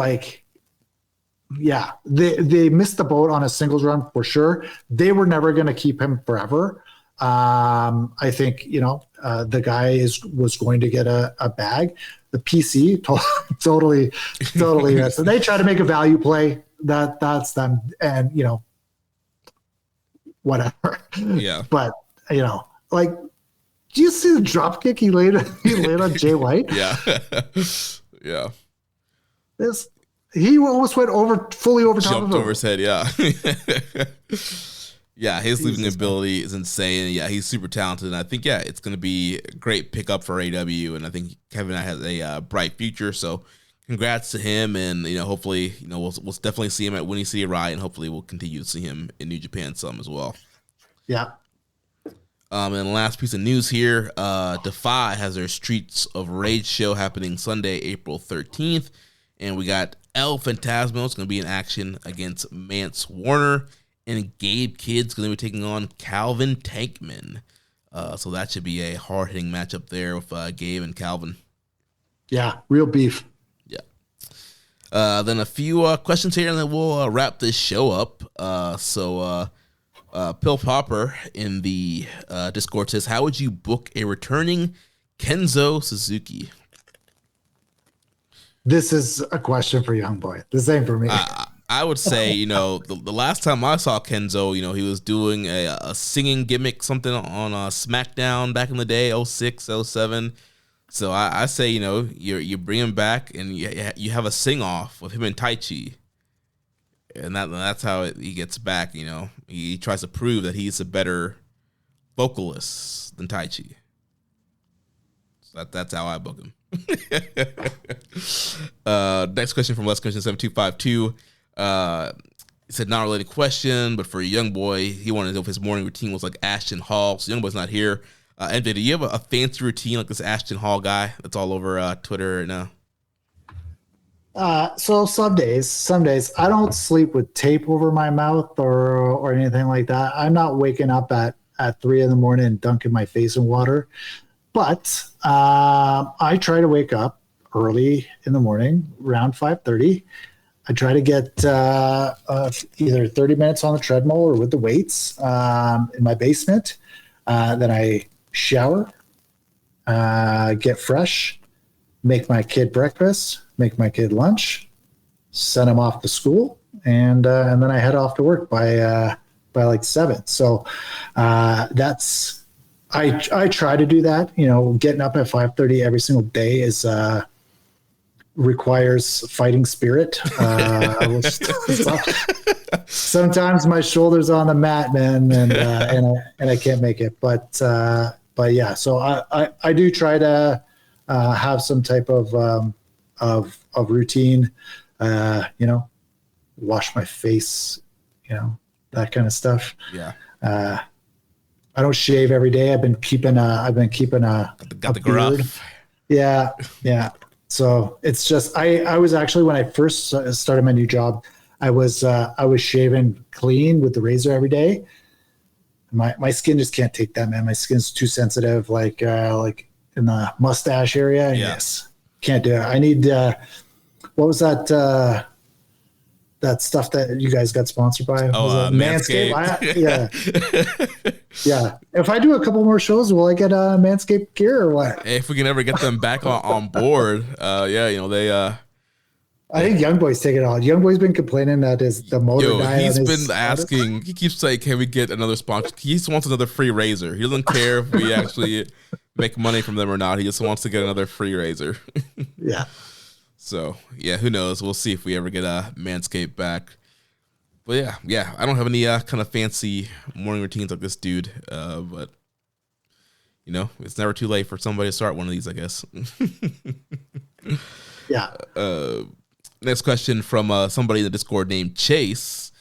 S5: they missed the boat on a singles run for sure. They were never going to keep him forever. I think the guy was going to get a bag. The PC totally so they try to make a value play. That's them, and whatever.
S4: Yeah,
S5: but do you see the drop kick he laid on Jay White?
S4: Yeah. Yeah.
S5: He almost went fully over top
S4: Jumped
S5: of him.
S4: over his head, yeah. Yeah, his leaping ability is insane. Yeah, he's super talented. And I think, it's going to be a great pickup for AW. And I think Kevin Knight has a bright future. So congrats to him. And, hopefully, we'll definitely see him at Winnie City Riot. And hopefully we'll continue to see him in New Japan some as well.
S5: Yeah.
S4: And the last piece of news here, Defy has their Streets of Rage show happening Sunday, April 13th. And we got El Phantasmo. It's going to be in action against Mance Warner. And Gabe Kidd's going to be taking on Calvin Tankman. So that should be a hard-hitting matchup there with Gabe and Calvin.
S5: Yeah, real beef.
S4: Yeah. Then a few questions here, and then we'll wrap this show up. Pill Popper in the Discord says, how would you book a returning Kenzo Suzuki?
S5: This is a question for Young Boy. This ain't for me.
S4: I would say, the last time I saw Kenzo, he was doing a singing gimmick, something on SmackDown back in the day, 06, 07. So I say, you bring him back and you have a sing-off with him and Taichi. And that's how he gets back, He tries to prove that he's a better vocalist than Taichi. So that's how I book him. Next question from Les Christian 7252. He said, not a related question, but for a Young Boy, he wanted to know if his morning routine was like Ashton Hall. So Young Boy's not here. MJ, do you have a fancy routine like this Ashton Hall guy that's all over Twitter right now?
S5: So some days I don't sleep with tape over my mouth or anything like that. I'm not waking up at 3 a.m. and dunking my face in water, but I try to wake up early in the morning, around 5:30. I try to get either 30 minutes on the treadmill or with the weights in my basement. Then I shower, get fresh, make my kid breakfast, make my kid lunch, send him off to school, and then I head off to work by like 7. So that's I try to do that. You know, getting up at 5:30 every single day is requires fighting spirit. Sometimes my shoulders on the mat, man, and I can't make it. But yeah, so I do try to have some type of routine. You know, wash my face, you know, that kind of stuff.
S4: Yeah.
S5: I don't shave every day. I've been keeping a
S4: Got the
S5: beard.
S4: gruff.
S5: Yeah. So it's just I was actually, when I first started my new job, I was shaving clean with the razor every day. My skin just can't take that, man. My skin's too sensitive, like in the mustache area.
S4: Yeah.
S5: Yes, can't do it. I need what was that stuff that you guys got sponsored by?
S4: Oh, Manscaped.
S5: Yeah. If I do a couple more shows, will I get Manscaped gear or what?
S4: If we can ever get them back on board, yeah, you know, they
S5: I think Young Boy's taking it all. Young Boy's been complaining that the motor guy.
S4: He's been asking. He keeps saying, "Can we get another sponsor?" He just wants another free razor. He doesn't care if we actually make money from them or not. He just wants to get another free razor.
S5: Yeah.
S4: So yeah, who knows? We'll see if we ever get Manscaped back. But yeah, I don't have any kind of fancy morning routines like this dude. But you know, it's never too late for somebody to start one of these, I guess.
S5: Yeah.
S4: Next question from somebody in the Discord named Chase,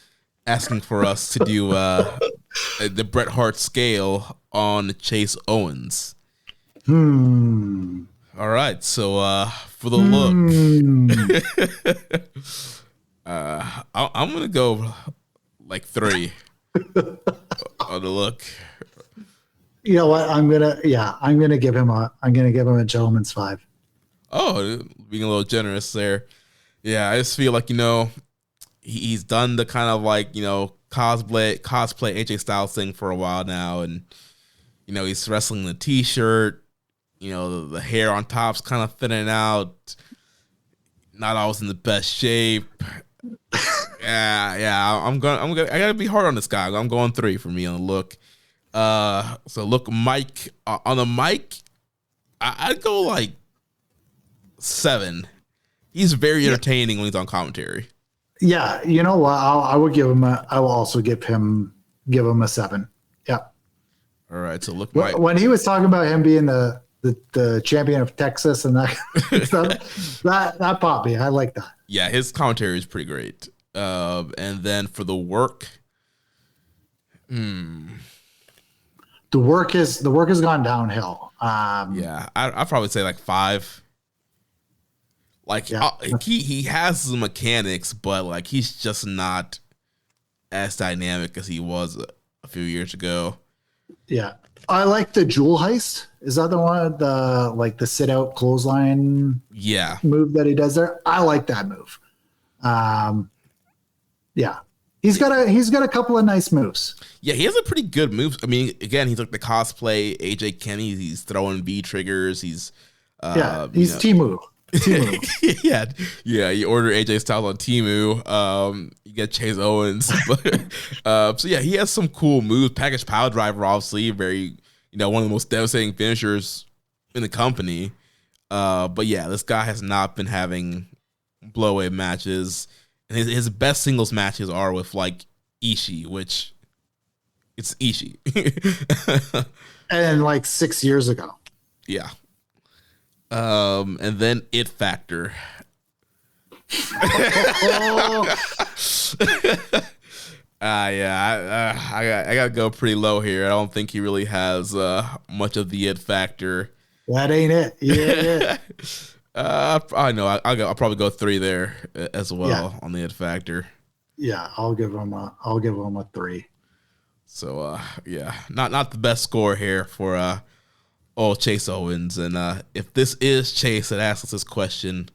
S4: asking for us to do the Bret Hart scale on Chase Owens. All right, so for the look, I'm gonna go like 3 on the look.
S5: You know what? I'm gonna give him a gentleman's 5.
S4: Oh, being a little generous there. Yeah, I just feel like, you know, he's done the kind of like, you know, cosplay AJ Styles thing for a while now, and you know, he's wrestling in the t-shirt. You know, the hair on top's kind of thinning out. Not always in the best shape. Yeah. I gotta be hard on this guy. I'm going 3 for me on the look. So look, Mike on the mic, I'd go like 7. He's very entertaining when he's on commentary.
S5: Yeah, you know what? I will also give him a 7. Yeah.
S4: All right. So look, Mike.
S5: When he was talking about him being the champion of Texas and that stuff, that popped me. I like that.
S4: Yeah, his commentary is pretty great. And then for the work,
S5: the work has gone downhill.
S4: Yeah, I'd probably say like 5. Like he has the mechanics, but like he's just not as dynamic as he was a few years ago.
S5: Yeah, I like the jewel heist. Is that the one, the sit out clothesline?
S4: Yeah,
S5: move that he does there. I like that move. Yeah, he's got a couple of nice moves.
S4: Yeah, he has a pretty good moves. I mean, again, he's like the cosplay AJ Kenny. He's throwing V triggers. He's
S5: he's Temu.
S4: yeah. You order AJ Styles on Temu. You get Chase Owens, but so yeah, he has some cool moves. Package Power Driver, obviously, very, you know, one of the most devastating finishers in the company. But yeah, this guy has not been having blow-away matches, and his best singles matches are with like Ishii, which it's Ishii,
S5: and like 6 years ago.
S4: Yeah. And then It Factor. I gotta go pretty low here. I don't think he really has much of the It Factor.
S5: That ain't it. Yeah.
S4: I know. I'll probably go 3 there as well on the it factor.
S5: Yeah, I'll give him a 3.
S4: So not the best score here for old Chase Owens. And if this is Chase that asked us this question,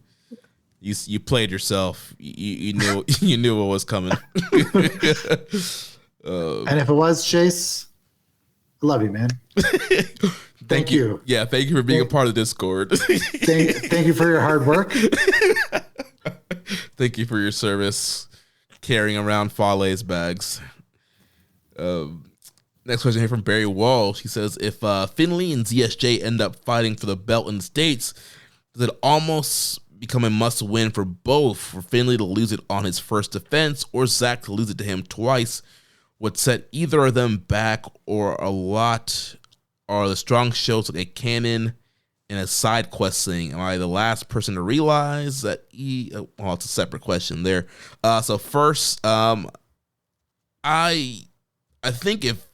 S4: you played yourself. You knew you knew what was coming.
S5: And if it was Chase, I love you, man. Thank you.
S4: Yeah, thank you for being a part of Discord.
S5: Thank you for your hard work.
S4: Thank you for your service, carrying around Fale's bags. Next question here from Barry Walsh. He says, if Finley and ZSJ end up fighting for the belt in the States, does it almost become a must-win for both, for Finley to lose it on his first defense or Zach to lose it to him twice? Would set either of them back, or a lot are the strong shows like a canon and a side quest thing? Am I the last person to realize that well, it's a separate question there. So first, I think if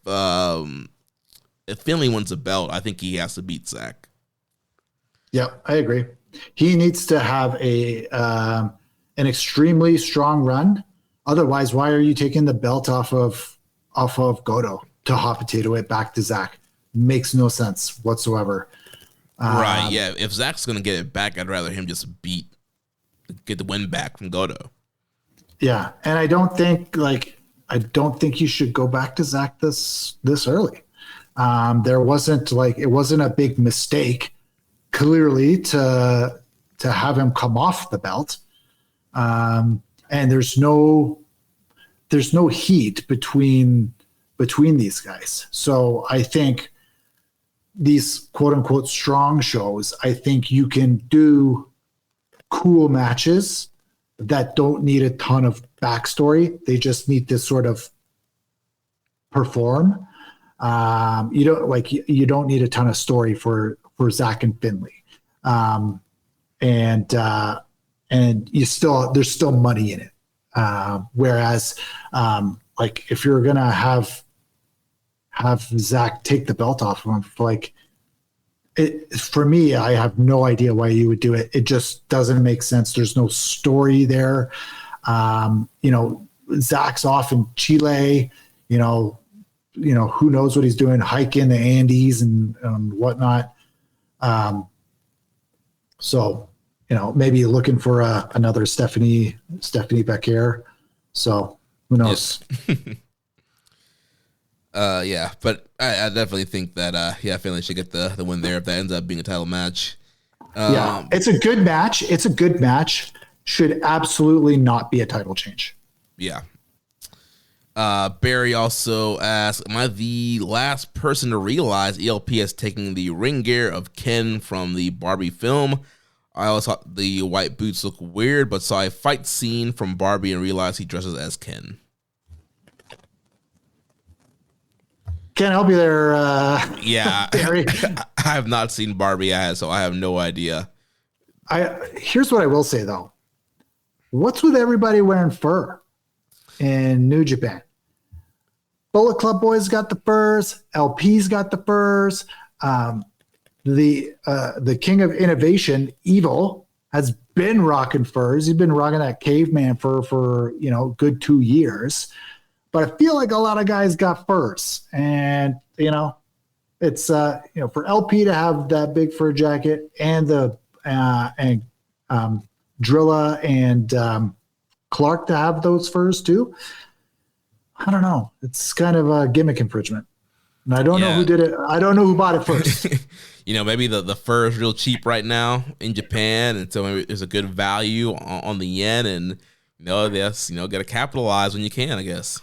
S4: Finley wins the belt, I think he has to beat Zach.
S5: Yeah, I agree. He needs to have an extremely strong run. Otherwise, why are you taking the belt off of Goto to hot potato it back to Zach? Makes no sense whatsoever.
S4: Right, yeah. If Zach's going to get it back, I'd rather him just get the win back from Goto.
S5: Yeah, and I don't think you should go back to Zach this early. It wasn't a big mistake, clearly, to have him come off the belt. And there's no heat between these guys. So I think these quote unquote strong shows, I think you can do cool matches that don't need a ton of backstory. They just need to sort of perform. You don't need a ton of story for Zach and Finley. And there's still money in it. Whereas if you're gonna have Zach take the belt off of him, for me, I have no idea why you would do it. It just doesn't make sense. There's no story there. Zach's off in Chile. Who knows what he's doing, hiking the Andes and whatnot. So maybe looking for another Stephanie Becker. So who knows?
S4: Yeah, but I definitely think that Finley should get the win there if that ends up being a title match.
S5: Yeah, it's a good match. Should absolutely not be a title change.
S4: Yeah. Barry also asks, am I the last person to realize ELP is taking the ring gear of Ken from the Barbie film? I always thought the white boots look weird, but saw a fight scene from Barbie and realized he dresses as Ken.
S5: Can't help you there.
S4: Yeah,
S5: Barry.
S4: I have not seen Barbie yet, so I have no idea.
S5: Here's what I will say though. What's with everybody wearing fur in New Japan? Bullet Club Boys got the furs. LP's got the furs. The King of Innovation, Evil, has been rocking furs. He's been rocking that caveman fur for good 2 years. But I feel like a lot of guys got furs, and it's for LP to have that big fur jacket and the Drilla and Clark to have those furs too. I don't know. It's kind of a gimmick infringement, and I don't know who did it. I don't know who bought it first.
S4: Maybe the fur is real cheap right now in Japan, and so maybe there's a good value on the yen, and got to capitalize when you can, I guess.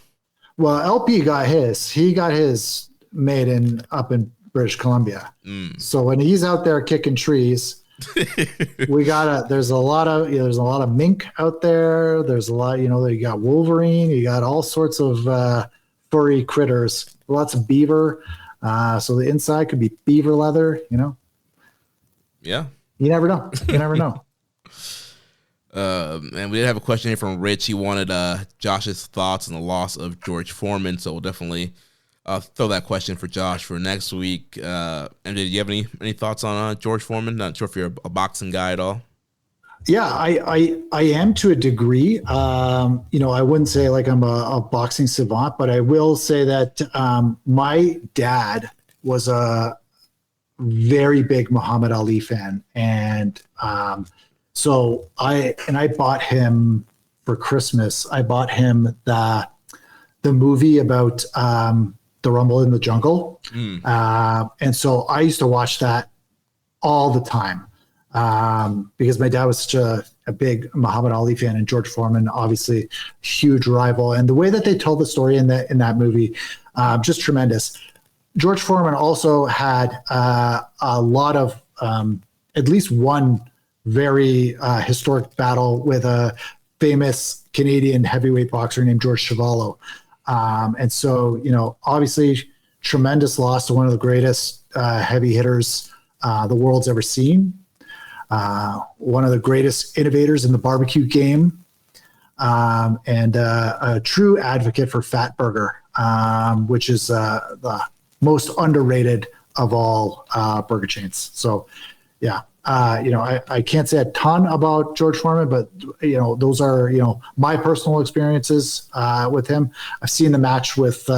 S4: Well,
S5: LP got his. He got his made up in British Columbia. So when he's out there kicking trees, there's a lot of mink out there. There's a lot, you got Wolverine, you got all sorts of furry critters, lots of beaver. So the inside could be beaver leather,
S4: Yeah.
S5: You never know.
S4: And we did have a question here from Rich. He wanted Josh's thoughts on the loss of George Foreman, so we'll definitely throw that question for Josh for next week. And do you have any thoughts on George Foreman? Not sure if you're a boxing guy at all.
S5: Yeah, I am to a degree. I wouldn't say like I'm a boxing savant, but I will say that my dad was a very big Muhammad Ali fan, and so I bought him for Christmas. I bought him the movie about the Rumble in the Jungle, and so I used to watch that all the time. Because my dad was such a big Muhammad Ali fan, and George Foreman, obviously huge rival. And the way that they told the story in that movie, just tremendous. George Foreman also had a lot of, at least one very historic battle with a famous Canadian heavyweight boxer named George Chuvalo. And so, obviously tremendous loss to one of the greatest heavy hitters the world's ever seen. One of the greatest innovators in the barbecue game, and a true advocate for Fat Burger, which is the most underrated of all burger chains. So, yeah, I can't say a ton about George Foreman, but those are my personal experiences with him. I've seen the match with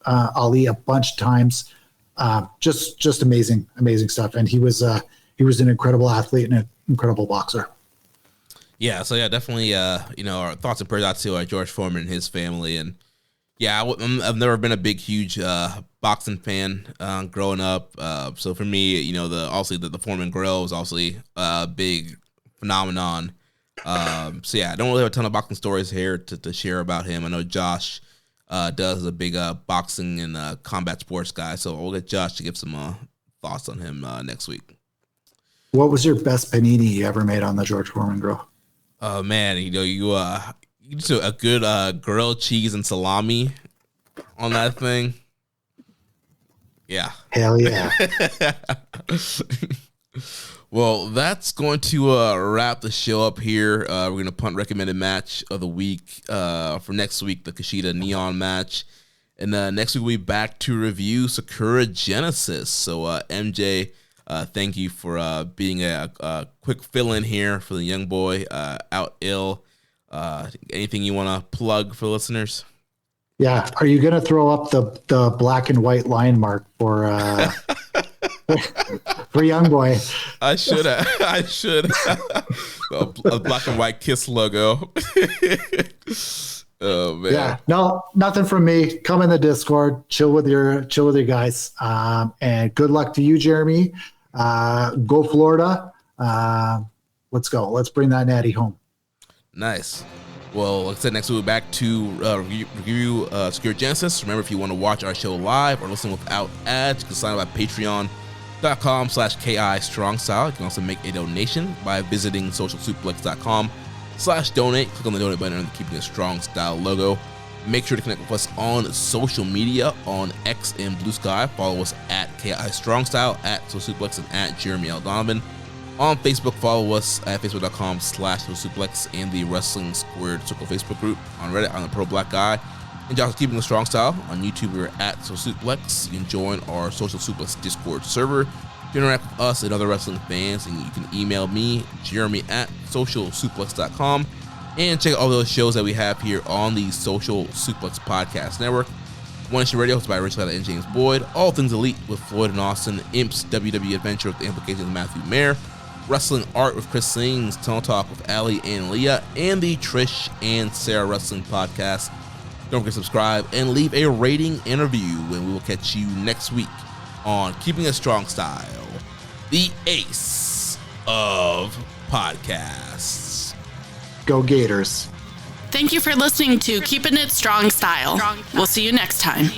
S5: Ali a bunch of times. Just amazing stuff, and he was an incredible athlete and an incredible boxer.
S4: Yeah, so yeah, definitely, our thoughts and prayers out to George Foreman and his family. And yeah, I've never been a big, huge boxing fan growing up. So for me, the Foreman Grill was obviously a big phenomenon. So yeah, I don't really have a ton of boxing stories here to share about him. I know Josh does a big boxing and combat sports guy, so we'll get Josh to give some thoughts on him next week.
S5: What was your best panini you ever made on the George Foreman Grill?
S4: Oh man, you do a good grilled cheese and salami on that thing. Yeah.
S5: Hell yeah.
S4: Well, that's going to wrap the show up here. We're going to punt recommended match of the week for next week, the Kushida Neon match. And next week we'll be back to review Sakura Genesis. So MJ, thank you for being a quick fill-in here for the young boy out ill. Anything you want to plug for listeners?
S5: Yeah. Are you going to throw up the black and white line mark for for young boy?
S4: I should. A black and white Kiss logo. Oh man.
S5: Yeah. No, nothing from me. Come in the Discord, chill with your guys, and good luck to you, Jeremy. Go Florida. Let's go. Let's bring that natty home. Nice.
S4: Well, like I said, next we'll be back to review Sakura Genesis. Remember, if you want to watch our show live or listen without ads, you can sign up at patreon.com/KI-StrongStyle. You can also make a donation by visiting socialsuplex.com/donate. Click on the donate button under the Keeping It Strong Style logo. Make sure to connect with us on social media on X and Blue Sky. Follow us at KI Strong Style, at SocialSuplex, and at Jeremy L. Donovan. On Facebook, follow us at facebook.com/SocialSuplex and the Wrestling Squared Circle Facebook group. On Reddit, I'm the Pro Black Guy. And Josh Keeping the Strong Style. On YouTube, we're at SocialSuplex. You can join our Social Suplex Discord server to interact with us and other wrestling fans. And you can email me, Jeremy, at socialsuplex.com. And check out all those shows that we have here on the Social Suplex Podcast Network. One Nation Radio, hosted by Rich Latta and James Boyd. All Things Elite with Floyd and Austin. Imps WWE Adventure with the implications of Matthew Mayer. Wrestling Art with Chris Sings. Tunnel Talk with Ali and Leah. And the Trish and Sarah Wrestling Podcast. Don't forget to subscribe and leave a rating and review. And we will catch you next week on Keeping It Strong Style, the ace of podcasts.
S5: Go Gators.
S1: Thank you for listening to Keepin' It Strong Style. We'll see you next time.